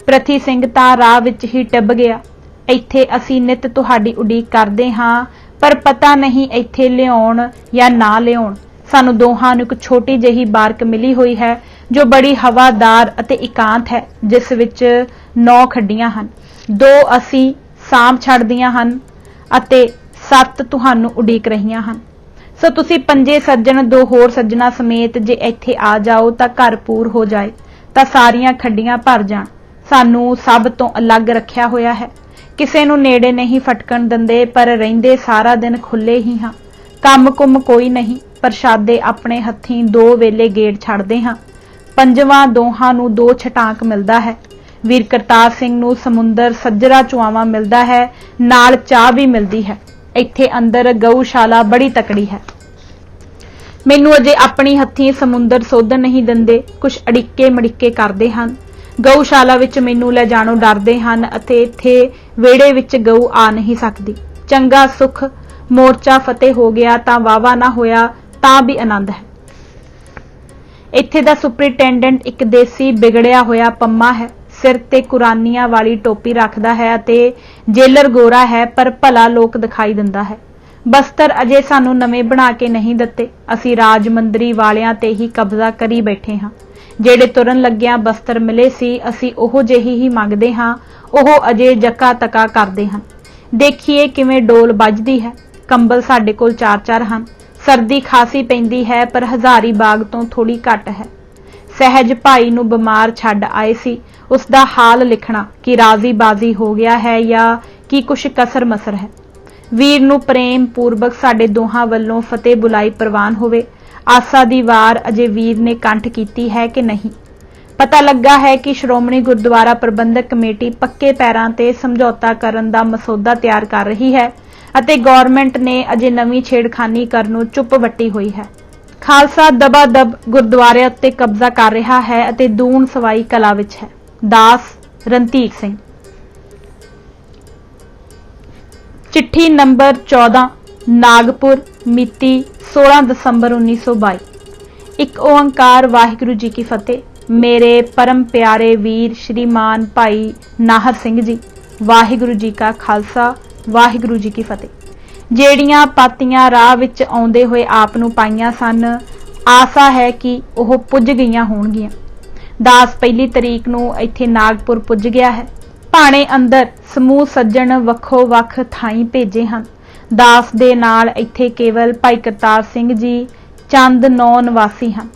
प्रथी सिंह तां राह विच ही टिब गया। ਇੱਥੇ ਅਸੀਂ ਨਿਤ ਤੁਹਾਡੀ ਉਡੀਕ ਕਰਦੇ ਹਾਂ, ਪਰ ਪਤਾ ਨਹੀਂ ਇੱਥੇ ਲਿਆਉਣ ਜਾਂ ਨਾ ਲਿਆਉਣ। ਸਾਨੂੰ ਦੋਹਾਂ ਨੂੰ ਇੱਕ ਛੋਟੀ ਜਿਹੀ ਬਾਰਕ ਮਿਲੀ ਹੋਈ ਹੈ ਜੋ ਬੜੀ ਹਵਾਦਾਰ ਅਤੇ ਇਕਾਂਤ ਹੈ, ਜਿਸ ਵਿੱਚ 9 ਖੱਡੀਆਂ ਹਨ। 2 ਅਸੀਂ ਸਾਂਭ ਛੱਡਦੀਆਂ ਹਨ ਅਤੇ 7 ਤੁਹਾਨੂੰ ਉਡੀਕ ਰਹੀਆਂ ਹਨ। ਸੋ ਤੁਸੀਂ 5 ਸੱਜਣ 2 ਹੋਰ ਸੱਜਣਾ ਸਮੇਤ ਜੇ ਇੱਥੇ ਆ ਜਾਓ ਤਾਂ ਘਰ ਪੂਰ ਹੋ ਜਾਏ, ਤਾਂ ਸਾਰੀਆਂ ਖੱਡੀਆਂ ਭਰ ਜਾਣ। ਸਾਨੂੰ ਸਭ ਤੋਂ ਅਲੱਗ ਰੱਖਿਆ ਹੋਇਆ ਹੈ, ਕਿਸੇ ਨੂੰ ਨੇੜੇ ਨਹੀਂ ਫਟਕਣ ਦਿੰਦੇ, ਪਰ ਰਹਿੰਦੇ ਸਾਰਾ ਦਿਨ ਖੁੱਲੇ ਹੀ ਹਾਂ। ਕੰਮ ਕੁੰਮ ਕੋਈ ਨਹੀਂ, ਪ੍ਰਸ਼ਾਦੇ ਆਪਣੇ ਹੱਥੀਂ 2 ਵੇਲੇ ਗੇੜ ਛੱਡਦੇ ਹਾਂ। 5ਵਾਂ ਦੋਹਾਂ ਨੂੰ 2 ਛਟਾਂਕ ਮਿਲਦਾ ਹੈ। ਵੀਰ ਕਰਤਾਰ ਸਿੰਘ ਨੂੰ ਸਮੁੰਦਰ ਸੱਜਰਾ ਚੁਆਵਾਂ ਮਿਲਦਾ ਹੈ, ਨਾਲ ਚਾਹ ਵੀ ਮਿਲਦੀ ਹੈ। ਇੱਥੇ ਅੰਦਰ ਗਊਸ਼ਾਲਾ ਬੜੀ ਤਕੜੀ ਹੈ। ਮੈਨੂੰ ਅਜੇ ਆਪਣੀ ਹੱਥੀਂ ਸਮੁੰਦਰ ਸੋਧਣ ਨਹੀਂ ਦਿੰਦੇ, ਕੁਝ ਅੜਿੱਕੇ ਮੜਿੱਕੇ ਕਰਦੇ ਹਨ। ਗਊਸ਼ਾਲਾ ਵਿੱਚ ਮੈਨੂੰ ਲੈ ਜਾਣੋਂ ਡਰਦੇ ਹਨ ਅਤੇ ਇੱਥੇ ਵਿਹੜੇ ਵਿੱਚ ਗਊ ਆ ਨਹੀਂ ਸਕਦੀ। ਚੰਗਾ ਸੁਖ ਮੋਰਚਾ ਫਤਿਹ ਹੋ ਗਿਆ ਤਾਂ ਵਾਵਾ ਨਾ ਹੋਇਆ ਤਾਂ ਵੀ ਆਨੰਦ ਹੈ। ਇੱਥੇ ਦਾ ਸੁਪਰਿੰਟੈਂਡੈਂਟ ਇੱਕ ਦੇਸੀ ਵਿਗੜਿਆ ਹੋਇਆ ਪੰਮਾ ਹੈ। ਸਿਰ ਤੇ ਕੁਰਾਨੀਆਂ ਵਾਲੀ ਟੋਪੀ ਰੱਖਦਾ ਹੈ ਅਤੇ ਜੇਲਰ ਗੋਰਾ ਹੈ, ਪਰ ਭਲਾ ਲੋਕ ਦਿਖਾਈ ਦਿੰਦਾ ਹੈ। ਬਸਤਰ ਅਜੇ ਸਾਨੂੰ ਨਵੇਂ ਬਣਾ ਕੇ ਨਹੀਂ ਦਿੱਤੇ। ਅਸੀਂ ਰਾਜਮੰਦਰੀ ਵਾਲਿਆਂ ਤੇ ਹੀ ਕਬਜ਼ਾ ਕਰੀ ਬੈਠੇ ਹਾਂ। ਜਿਹੜੇ ਤੁਰਨ ਲੱਗਿਆਂ ਬਸਤਰ ਮਿਲੇ ਸੀ, ਅਸੀਂ ਉਹੋ ਜਿਹੀ ਹੀ ਮੰਗਦੇ ਹਾਂ। ਉਹ ਅਜੇ ਜੱਕਾ ਤੱਕਾ ਕਰਦੇ ਹਨ। ਦੇਖੀਏ ਕਿਵੇਂ ਡੋਲ ਵੱਜਦੀ ਹੈ। ਕੰਬਲ ਸਾਡੇ ਕੋਲ 4-4 ਹਨ। ਸਰਦੀ ਖਾਸੀ ਪੈਂਦੀ ਹੈ, ਪਰ ਹਜ਼ਾਰੀ ਬਾਗ ਤੋਂ ਥੋੜੀ ਘੱਟ ਹੈ। ਸਹਿਜ ਭਾਈ ਨੂੰ ਬਿਮਾਰ ਛੱਡ ਆਏ ਸੀ। ਉਸ ਦਾ ਹਾਲ ਲਿਖਣਾ ਕਿ ਰਾਜ਼ੀ ਬਾਜ਼ੀ ਹੋ ਗਿਆ ਹੈ ਜਾਂ ਕੀ ਕੁਛ ਕਸਰ ਮਸਰ ਹੈ। ਵੀਰ ਨੂੰ ਪ੍ਰੇਮ ਪੂਰਵਕ ਸਾਡੇ ਦੋਹਾਂ ਵੱਲੋਂ ਫਤਿਹ ਬੁਲਾਈ ਪ੍ਰਵਾਨ ਹੋਵੇ। ਆਸਾ ਦੀ ਵਾਰ ਅਜੇ ਵੀਰ ਨੇ ਕੰਠ ਕੀਤੀ ਹੈ ਕਿ ਨਹੀਂ। ਪਤਾ ਲੱਗਾ ਹੈ ਕਿ ਸ਼੍ਰੋਮਣੀ ਗੁਰਦੁਆਰਾ ਪ੍ਰਬੰਧਕ ਕਮੇਟੀ ਪੱਕੇ ਪੈਰਾਂ ਤੇ ਸਮਝੌਤਾ ਕਰਨ ਦਾ ਮਸੌਦਾ ਤਿਆਰ ਕਰ ਰਹੀ ਹੈ ਅਤੇ ਗਵਰਨਮੈਂਟ ਨੇ ਅਜੇ ਨਵੀਂ ਛੇੜਖਾਨੀ ਕਰਨ ਨੂੰ ਚੁੱਪ ਵੱਟੀ ਹੋਈ ਹੈ। ਖਾਲਸਾ ਦਬਾ ਦਬ ਗੁਰਦੁਆਰੇ ਉੱਤੇ ਕਬਜ਼ਾ ਕਰ ਰਿਹਾ ਹੈ ਅਤੇ ਦੂਣ ਸਵਾਈ ਕਲਾ ਵਿੱਚ ਹੈ। ਦਾਸ ਰਣਧੀਰ ਸਿੰਘ। चिट्ठी नंबर 14 नागपुर मिति 16 दिसंबर 1922। एक ओंकार वाहिगुरु जी की फतेह। मेरे परम प्यारे वीर श्रीमान भाई नाहर सिंह जी, वाहिगुरु जी का खालसा वाहिगुरु जी की फतेह। ਜਿਹੜੀਆਂ ਪਾਤੀਆਂ ਰਾਹ ਵਿੱਚ ਆਉਂਦੇ ਹੋਏ ਆਪ ਨੂੰ ਪਾਈਆਂ ਸਨ, आसा है कि ਉਹ ਪੁੱਜ ਗਈਆਂ ਹੋਣਗੀਆਂ। ਦਾਸ ਪਹਿਲੀ ਤਰੀਕ ਨੂੰ ਇੱਥੇ ਨਾਗਪੁਰ ਪੁੱਜ ਗਿਆ ਹੈ। ਭਾਣੇ ਅੰਦਰ ਸਮੂਹ ਸੱਜਣ ਵੱਖੋ ਵੱਖ ਥਾਈਂ ਭੇਜੇ ਹਨ। ਦਾਸ ਦੇ ਨਾਲ ਇੱਥੇ ਕੇਵਲ ਭਾਈ ਕਰਤਾਰ ਸਿੰਘ ਜੀ ਚੰਦ 9 ਨਿਵਾਸੀ ਹਨ।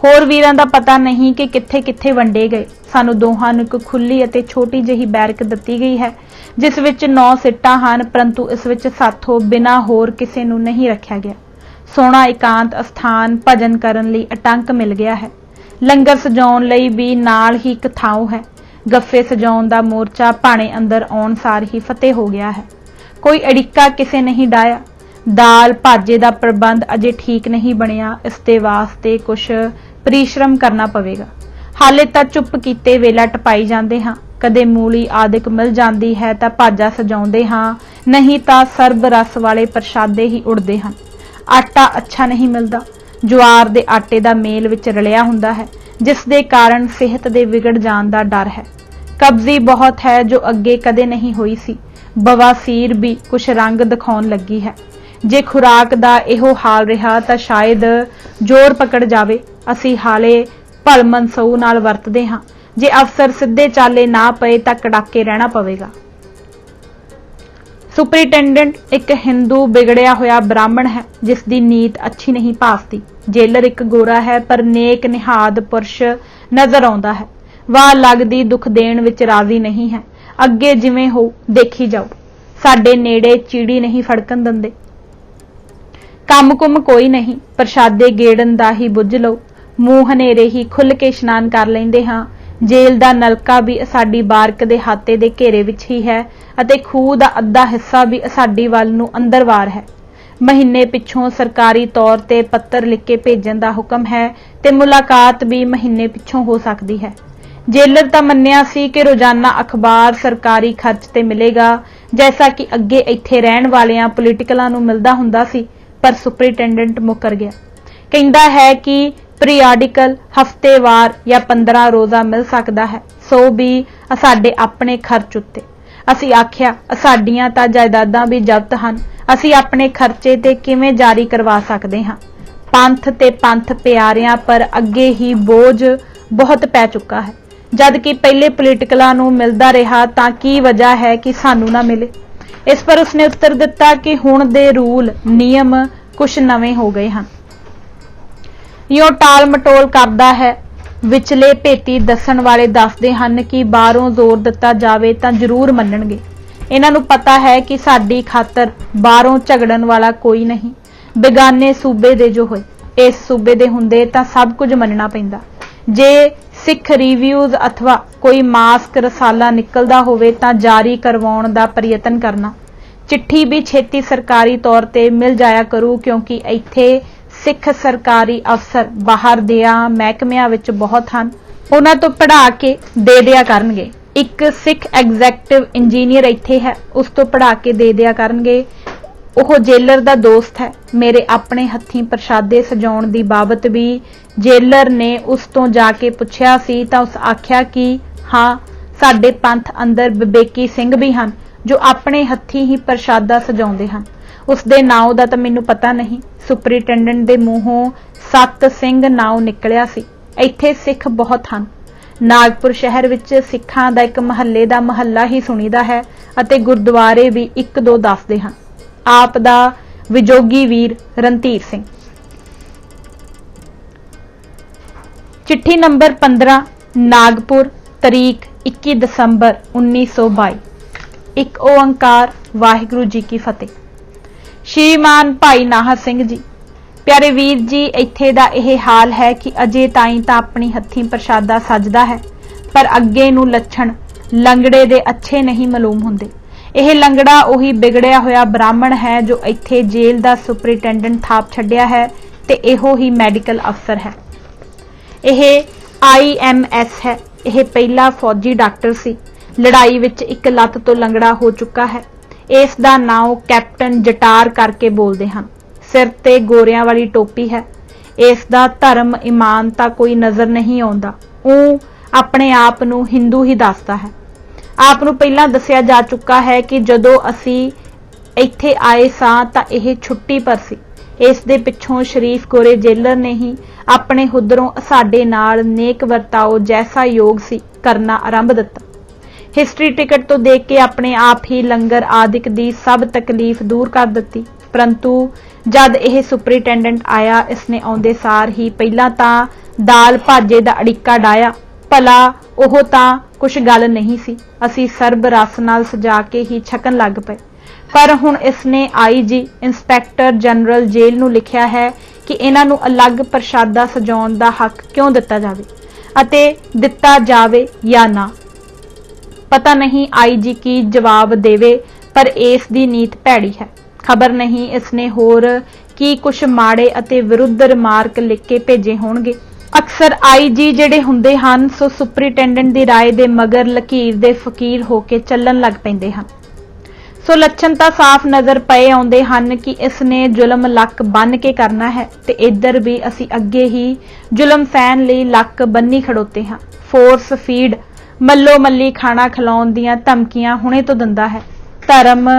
ਹੋਰ ਵੀਰਾਂ ਦਾ ਪਤਾ ਨਹੀਂ ਕਿ ਕਿੱਥੇ ਕਿੱਥੇ ਵੰਡੇ ਗਏ। ਸਾਨੂੰ ਦੋਹਾਂ ਨੂੰ ਇੱਕ ਖੁੱਲੀ ਅਤੇ ਛੋਟੀ ਜਿਹੀ ਬੈਰਕ ਦਿੱਤੀ ਗਈ ਹੈ ਜਿਸ ਵਿੱਚ 9 ਸਿੱਟਾਂ ਹਨ, ਪਰੰਤੂ ਇਸ ਵਿੱਚ ਸਾਥੋਂ ਬਿਨਾਂ ਹੋਰ ਕਿਸੇ ਨੂੰ ਨਹੀਂ ਰੱਖਿਆ ਗਿਆ। ਸੋਹਣਾ ਇਕਾਂਤ ਅਸਥਾਨ ਭਜਨ ਕਰਨ ਲਈ ਅਟੰਕ ਮਿਲ ਗਿਆ ਹੈ। ਲੰਗਰ ਸਜਾਉਣ ਲਈ ਵੀ ਨਾਲ ਹੀ ਇੱਕ ਥਾਂ ਹੈ। ਗੱਫੇ ਸਜਾਉਣ ਦਾ ਮੋਰਚਾ ਭਾਣੇ ਅੰਦਰ ਆਉਣ ਸਾਰ ਹੀ ਫਤਿਹ ਹੋ ਗਿਆ ਹੈ। ਕੋਈ ਅੜਿੱਕਾ ਕਿਸੇ ਨਹੀਂ ਡਾਇਆ। ਦਾਲ ਭਾਜੇ ਦਾ ਪ੍ਰਬੰਧ ਅਜੇ ਠੀਕ ਨਹੀਂ ਬਣਿਆ। ਇਸ ਦੇ ਵਾਸਤੇ ਕੁਝ परिश्रम करना पवेगा। हाले तो चुप कीते वेला टपाई जाते हाँ। कदे मूली आदिक मिल जाती है तो भाजा सजाते हाँ, नहीं तो सरब रस वाले प्रशादे ही उड़ते हैं। आटा अच्छा नहीं मिलता। ज्वार के आटे का मेल विच रलिया हुंदा है जिस दे कारण सेहत दे विगड़ जाण दा डर है। कब्जी बहुत है जो अगे कदे नहीं हुई सी। बवासीर भी कुछ रंग दिखाउण लगी है। जे खुराक दा इहो हाल रहा तो शायद जोर पकड़ जावे। असी हाले भलमन सऊ नाल वरतदे हां। जे अफसर सिद्धे चाले ना पए तां कड़ाके रहना पवेगा। सुपरिटेंडेंट एक हिंदू बिगड़िया होया ब्राह्मण है जिसकी नीत अच्छी नहीं भासती। जेलर एक गोरा है पर नेक निहाद पुरुष नजर आउंदा है। वाह लगदी दुख देण विच राजी नहीं है। अगे जिवें हो देखी जाओ। साडे नेड़े चीड़ी नहीं फड़कन दिंदे। काम कुम कोई नहीं, प्रशादे गेड़न दा ही बुझ लो। मूँह हनेरे ही खुल के इशनान कर लेंदे हाँ। जेल दा नलका भी साडी बारक दे हाते दे घेरे विच ही है अते खूह दा अद्धा हिस्सा भी साडी वल नूं अंदर वार है। महीने पिछों सरकारी तौर ते पत्तर लिख के भेजण दा हुक्म है ते मुलाकात भी महीने पिछों हो सकती है। जेलर तां मन्निया सी कि रोजाना अखबार सरकारी खर्च ते मिलेगा जैसा कि अगे इत्थे रहण वालियां पोलीटिकलां नूं मिलदा हुंदा सी, पर सुपरिटेंडेंट मुकर गया। कहंदा है कि पीरियाडिकल हफ्तेवार या 15 रोज़ा मिल सकता है, सो भी साडे अपने खर्च उत्ते। असी आख्या साडियां तां जायदादां भी जब्त हन, असी अपने खर्चे ते किवें जारी करवा सकते हाँ। पंथ ते पंथ प्यारियां पर अगे ही बोझ बहुत पै चुका है। जद कि पहले पोलीटिकलां नूं मिलदा रहा तां की वजह है कि सानू ना मिले। इस पर उसने उत्तर दिता कि हुण दे रूल नियम कुछ नवे हो गए हैं। यो टाल मटोल करदा है। विचले भेती दसन वाले दसदे हन कि बाहरों जोर दिता जावे तां जरूर मन्नणगे। इन्हां नूं पता है कि साडी खातर बाहरों झगड़न वाला कोई नहीं। बेगाने सूबे दे जो होए इस सूबे दे हुंदे तां सब कुछ मन्नना पैंदा। जे सिख रिव्यूज अथवा कोई मास्क रसाला निकलदा होवे तां जारी करवाउण दा प्रयत्न करना। चिट्ठी भी छेती सरकारी तौर ते मिल जाया करू क्योंकि इत्थे सिख सरकारी अफसर बाहर दिया महकमियां विच बहुत हैं। उन्हां तो पढ़ा के दे दिया करनगे। एक सिख एग्जैक्टिव इंजीनियर इत्थे है, उस तो पढ़ा के दे दिया करनगे। ओह जेलर दा दोस्त है। मेरे अपने हत्थीं प्रशादे सजाउण दी बाबत भी जेलर ने उस तो जाके पुछया सी तां उस आख्या कि हाँ साडे पंथ अंदर विवेकी सिंह भी हैं जो अपने हत्थीं ही प्रशादा सजाउंदे हैं। उसदे नाव दा तां मैनूं पता नहीं। सुपरिटेंडेंट दे मूहों सत सिंह नाव निकलिया सी। इत्थे सिख बहुत हैं। नागपुर शहर विच सिखां दा एक महल्ले दा महल्ला ही सुणीदा है अते गुरुद्वारे भी एक दो दसदे हैं। आप दा विजोगी वीर रणधीर सिंह। चिट्ठी नंबर 15 नागपुर तारीख 21 दसंबर 1922। एक ओंकार वाहिगुरू जी की फतेह। श्रीमान भाई नाहर सिंह जी, प्यारे वीर जी, इत्थे दा यह हाल है कि अजे ताईं तां अपनी हत्थीं प्रशादा सजदा है पर अगे नूं लक्षण लंगड़े दे अच्छे नहीं मालूम हुंदे। यह लंगड़ा उही बिगड़िया होया ब्राह्मण है जो इत्थे जेल दा सुपरिटेंडेंट थाप छड्डिया है ते इहो ही मैडिकल अफसर है। यह IMS है। यह पहला फौजी डॉक्टर सी। लड़ाई विच एक लत्त तो लंगड़ा हो चुका है। इस दा नाम कैप्टन जटार करके बोलते हैं। सिर ते गोरियां वाली टोपी है। इस दा धर्म ईमान तां कोई नज़र नहीं आउंदा। अपने आप नूं हिंदू ही दसदा है। आप नूं पहलां दस्सिया जा चुका है कि जदों असी इत्थे आए सां तां इह छुट्टी पर सी। इस दे पिछों शरीफ गोरे जेलर ने ही अपने हुदरों साडे नाल नेक वरताओ जैसा योग सी करना आरंभ दिता। हिस्टरी टिकट तो देख के अपने आप ही लंगर आदिक दी सब तकलीफ दूर कर दिती। परंतु जद यह सुपरिटेंडेंट आया, इसने आउंदे सार ही पहला तां दाल भाजे दा अड़िक्का डाया। भला ओह तां कुछ गल नहीं सी, असी सरब रस नाल सजा के ही छकन लग पे। पर हुण इसने IG इंस्पैक्टर जनरल जेल नूं लिखिया है कि इन्हां नूं अलग प्रशादा सजाउण दा हक क्यों दिता जावे अते दिता जावे या ना। पता नहीं IG की जवाब देवे, पर इस दी नीत भैड़ी है। खबर नहीं इसने होर की कुछ माड़े अते विरुद्ध रिमार्क लिख के भेजे होणगे। अक्सर IG जिहड़े हुंदे हन सो सुपरिटेंडेंट दी राय दे मगर लकीर दे फकीर होके चलन लग पैंदे हन। सो लक्षण तां साफ नज़र पए आउंदे हन कि इसने जुल्म लक बन के करना है ते इधर भी असी अगे ही जुल्म सहन लई लक बन्नी खड़ोते हां। फोर्स फीड मल्लो मल्ली खाना खिलाउण दीआं धमकियां हुणे तो दिंदा है। धर्म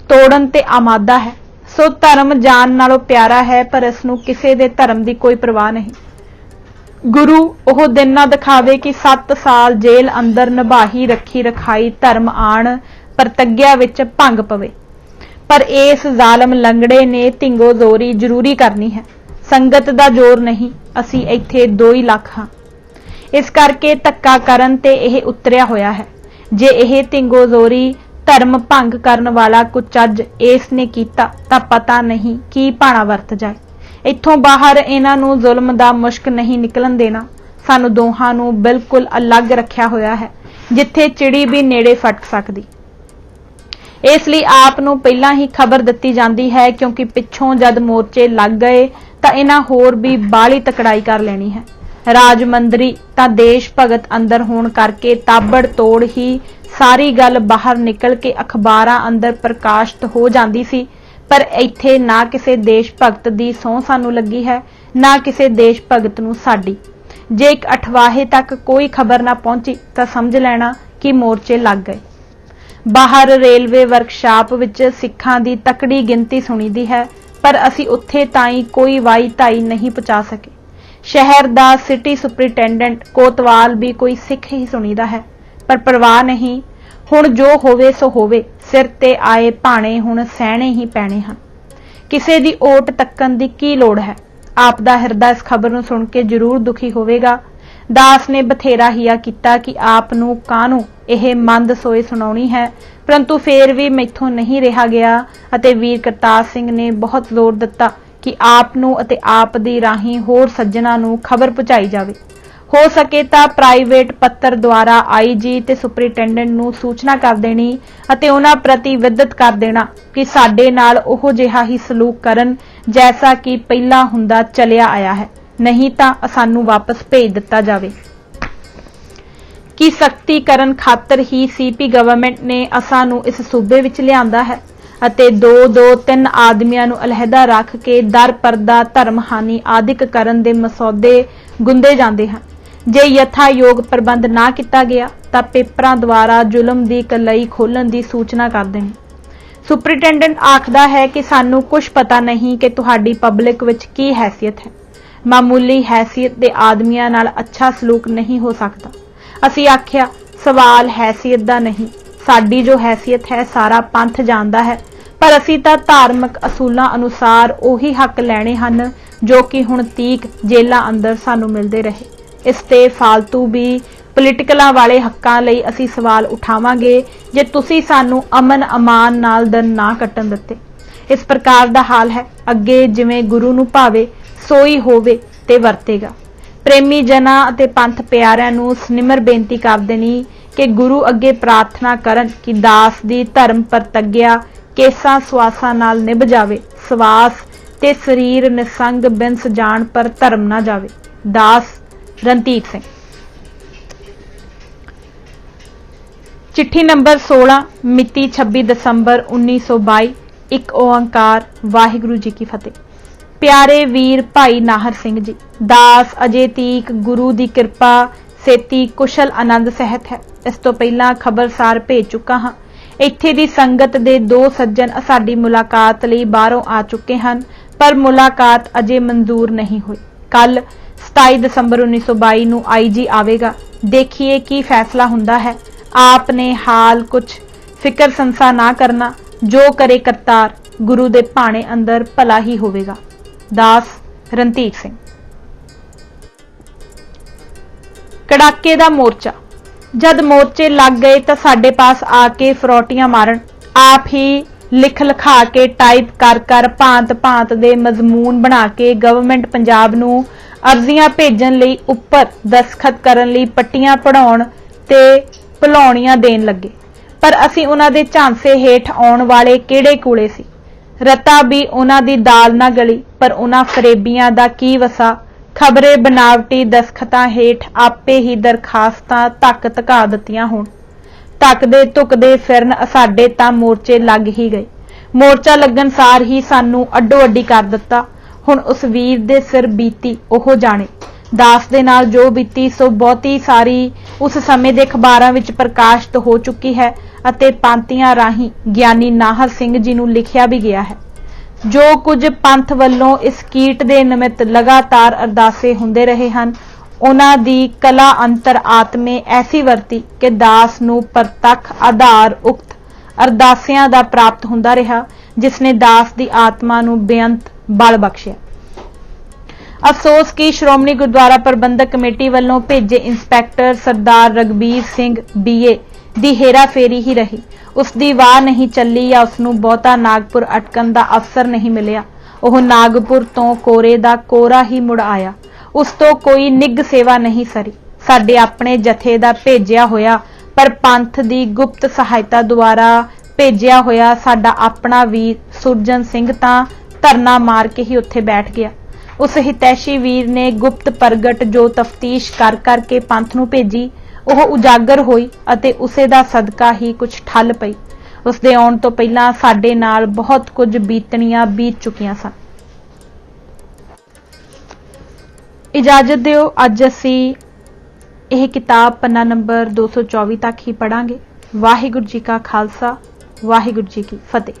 तोड़न ते आमादा है। सो धर्म जान नालों प्यारा है, पर इसनूं किसे दे धर्म दी कोई परवाह नहीं। गुरु ओह दिन ना दिखावे कि 7 साल जेल अंदर निभाही रखी रखाई धर्म आण प्रतज्ञा विच भंग पवे। पर इस जालम लंगड़े ने धिंगो जोरी जरूरी करनी है। संगत दा जोर नहीं, असी इत्थे 2 ही लाख हां। इस करके धक्का करन ते यह उतरिया होया है। जे यह धिंगो जोरी धर्म भंग करन वाला कुछ अज इसने कीता तां पता नहीं की भाणा वरत जाए। इत्थों बाहर इन्हां नूं जुल्म दा मुश्क नहीं निकलन देना। सानू दोहां नूं बिल्कुल अलग रखिया होया है, जिथे चिड़ी भी नेड़े फट सकदी। इसलिए आप नूं पहलां ही खबर दित्ती जांदी है, क्योंकि पिछों जद मोर्चे लग गए तां इन्हां होर भी बाली तकड़ाई कर लेनी है। राजमंदरी तां देश भगत अंदर होण करके ताबड़ तोड़ ही सारी गल बाहर निकल के अखबारां अंदर प्रकाशित हो जांदी सी। पर इत्थे ना किसे देश भगत दी सौं सानू लगी है, ना किसे देश भगत नूं साडी। जे एक अठवाहे तक कोई खबर ना पहुंची तां समझ लेना कि मोर्चे लग गए। बाहर रेलवे वर्कशाप विच सिखां दी तकड़ी गिनती सुणीदी है, पर असी उत्थे ताईं कोई वाई धाई नहीं पहुंचा सके। शहर दा सिटी सुपरिटेंडेंट कोतवाल भी कोई सिख ही सुणीदा है, पर परवाह नहीं। हुण जो होवे सो होवे, सिर ते आए भाणे हुण सहणे ही पैणे हन। किसे दी ओट तक्कन दी की लोड़ है। आप दा हिरदा इस खबर नूं सुण के जरूर दुखी होवेगा। दास ने बथेरा हिया कीता कि आप नूं काहनूं यह मंद सोए सुनाउणी है, परंतु फेर भी मैथों नहीं रहा गया अते वीर करतार सिंह ने बहुत जोर दिता कि आप नूं अते आप दी राही होर सज्जणा नूं खबर पहुंचाई जावे। हो सके तां प्राइवेट पत्तर द्वारा IG ते सुपरिटेंडेंट नूं सूचना कर देनी अते उन्हां प्रति विदित कर देना कि साडे नाल ओहो जिहा ही सलूक करन जैसा कि पहिला हुंदा चलिया आया है, नहीं तां सानू वापस भेज दिता जावे। कि सख्ती करन खातर ही CP गवर्नमेंट ने असां नूं इस सूबे विच लिआंदा है अते 2-2-3 आदमियां नूं अलहदा रख के दर परदा धर्म हानि आदिक करन दे मसौदे गुंदे जांदे हन। जे यथा योग प्रबंध ना किया गया तां पेपरां द्वारा जुल्म दी कलई खोलन दी सूचना कर देनी। सुपरिटेंडेंट आखदा है कि सानू कुछ पता नहीं कि तुहाडी पब्लिक विच की हैसियत है। मामूली हैसियत दे आदमियां नाल अच्छा सलूक नहीं हो सकता। असी आख्या सवाल हैसियत दा नहीं, साडी जो हैसियत है सारा पंथ जानदा है, पर असी तां धार्मिक असूलां अनुसार ओही हक लैणे हन जो कि हुण तीक जेलां अंदर सानू मिलदे रहे। इस ते फालतू भी पोलिटिकलां वाले हक्कां लई असी सवाल उठावांगे जे तुसी सानू अमन अमान नाल दिन ना कट्टन दित्ते। इस प्रकार दा हाल है। अगे जिवें गुरु नूं भावे सोई होवे ते वरतेगा। प्रेमी जना अते पंथ प्यारिਆਂ ਨੂੰ ਸਨਿਮਰ ਬੇਨਤੀ ਕਰਦੇ ਨੇ कि गुरु अगे प्रार्थना करन कि दास दी धर्म प्रतिज्ञा केसां सवासां नाल निभ जावे, सवास ते शरीर निसंग बिंस जान पर धर्म ना जावे। दास रणधीर सिंह। चिट्ठी नंबर 16 मिति 26 दसंबर 1922। एक ओंकार वाहिगुरु जी की फतेह। प्यारे वीर भाई नाहर सिंह जी, दास अजे तीक गुरु दी कृपा सेती कुशल आनंद सहित है। इस तो पहला खबरसार भेज चुका हाँ। इत्थे दी संगत दे 2 सज्जन साडी मुलाकात लई बाहरों आ चुके हैं, पर मुलाकात अजे मंजूर नहीं हुई। कल 27 दसंबर 1922 ਨੂੰ आईजी आवेगा। देखिए की फैसला हुंदा है। आपने हाल कुछ फिक्र संसा ना करना, जो करे करतार, गुरु दे भाणे अंदर भला ही होवेगा। दास रणधीर सिंह। कड़ाके दा मोर्चा। जद मोर्चे लग गए तो साडे पास आके फरौटियां मारन, आप ही लिख लिखा के टाइप कर कर भांत भांत दे मजमून बना के गवर्नमेंट पंजाब नूं अर्जियां भेजन लई उपर दस्तखत करन लई पट्टियां पढ़ाउण ते भुलाउणियां देण लगे। पर असीं उन्हां दे झांसे हेठ आउण वाले किहड़े कूले सी। रता भी उन्हां दी दाल ना गली, पर उन्हां फरेबियां दा की वसा। खबरे बनावटी दस्तखतां हेठ आपे ही दरखास्तां धक धका दित्तियां होण। धकदे धुकदे फिरन साडे तां मोर्चे लग ही गए। मोर्चा लगन सार ही सानू अड्डो अड्डी कर दिता। हुण उस वीर दे सिर बीती ओह जाने। दास दे नाल जो बीती सो बहुती सारी उस समय दे अखबारां विच प्रकाशित हो चुकी है अते पांतियां राही ज्ञानी नाहर सिंह जी नूं लिखिया भी गया है। जो कुछ पंथ वल्लों इस कीट दे निमित्त लगातार अरदासे हुंदे रहे हन, उन्हां दी कला अंतर आत्मे ऐसी वरती कि दास नूं प्रतख आधार उक्त अरदासियां दा प्राप्त हुंदा रहा, जिसने दास दी आत्मा नूं बेअंत बल बख्शिया। अफसोस कि श्रोमणी गुरुद्वारा प्रबंधक कमेटी वल्लों भेजे इंस्पैक्टर सरदार रघबीर सिंह BA दी हेरा फेरी ही रही। उसकी वाह नहीं चली या उसनूं बहुता नागपुर अटकन दा अवसर नहीं मिलिया। वह नागपुर तो कोरे दा कोरा ही मुड़ आया। उस तो कोई निग सेवा नहीं सरी। साडे अपने जथे दा भेजिया होया पर पंथ दी गुप्त सहायता द्वारा भेजिया होया साडा अपना वीर सुरजन सिंह तां धरना मार के ही उत्थे बैठ गया। उस हितैषी वीर ने गुप्त प्रगट जो तफ्तीश कर करके पंथ नूं भेजी, ਉਹ ਉਜਾਗਰ ਹੋਈ ਅਤੇ ਉਸੇ ਦਾ ਸਦਕਾ ਹੀ ਕੁਝ ਠੱਲ ਪਈ। ਉਸ ਦੇ ਆਉਣ ਤੋਂ ਪਹਿਲਾਂ ਸਾਡੇ ਨਾਲ ਬਹੁਤ ਕੁਝ ਬੀਤਣੀਆਂ ਬੀਤ ਚੁੱਕੀਆਂ ਸਨ। ਇਜਾਜ਼ਤ ਦਿਓ, ਅੱਜ ਅਸੀਂ ਇਹ ਕਿਤਾਬ ਪੰਨਾ ਨੰਬਰ 224 ਤੱਕ ਹੀ ਪੜਾਂਗੇ। ਵਾਹਿਗੁਰੂ ਜੀ ਕਾ ਖਾਲਸਾ, ਵਾਹਿਗੁਰੂ ਜੀ ਕੀ ਫਤਿਹ।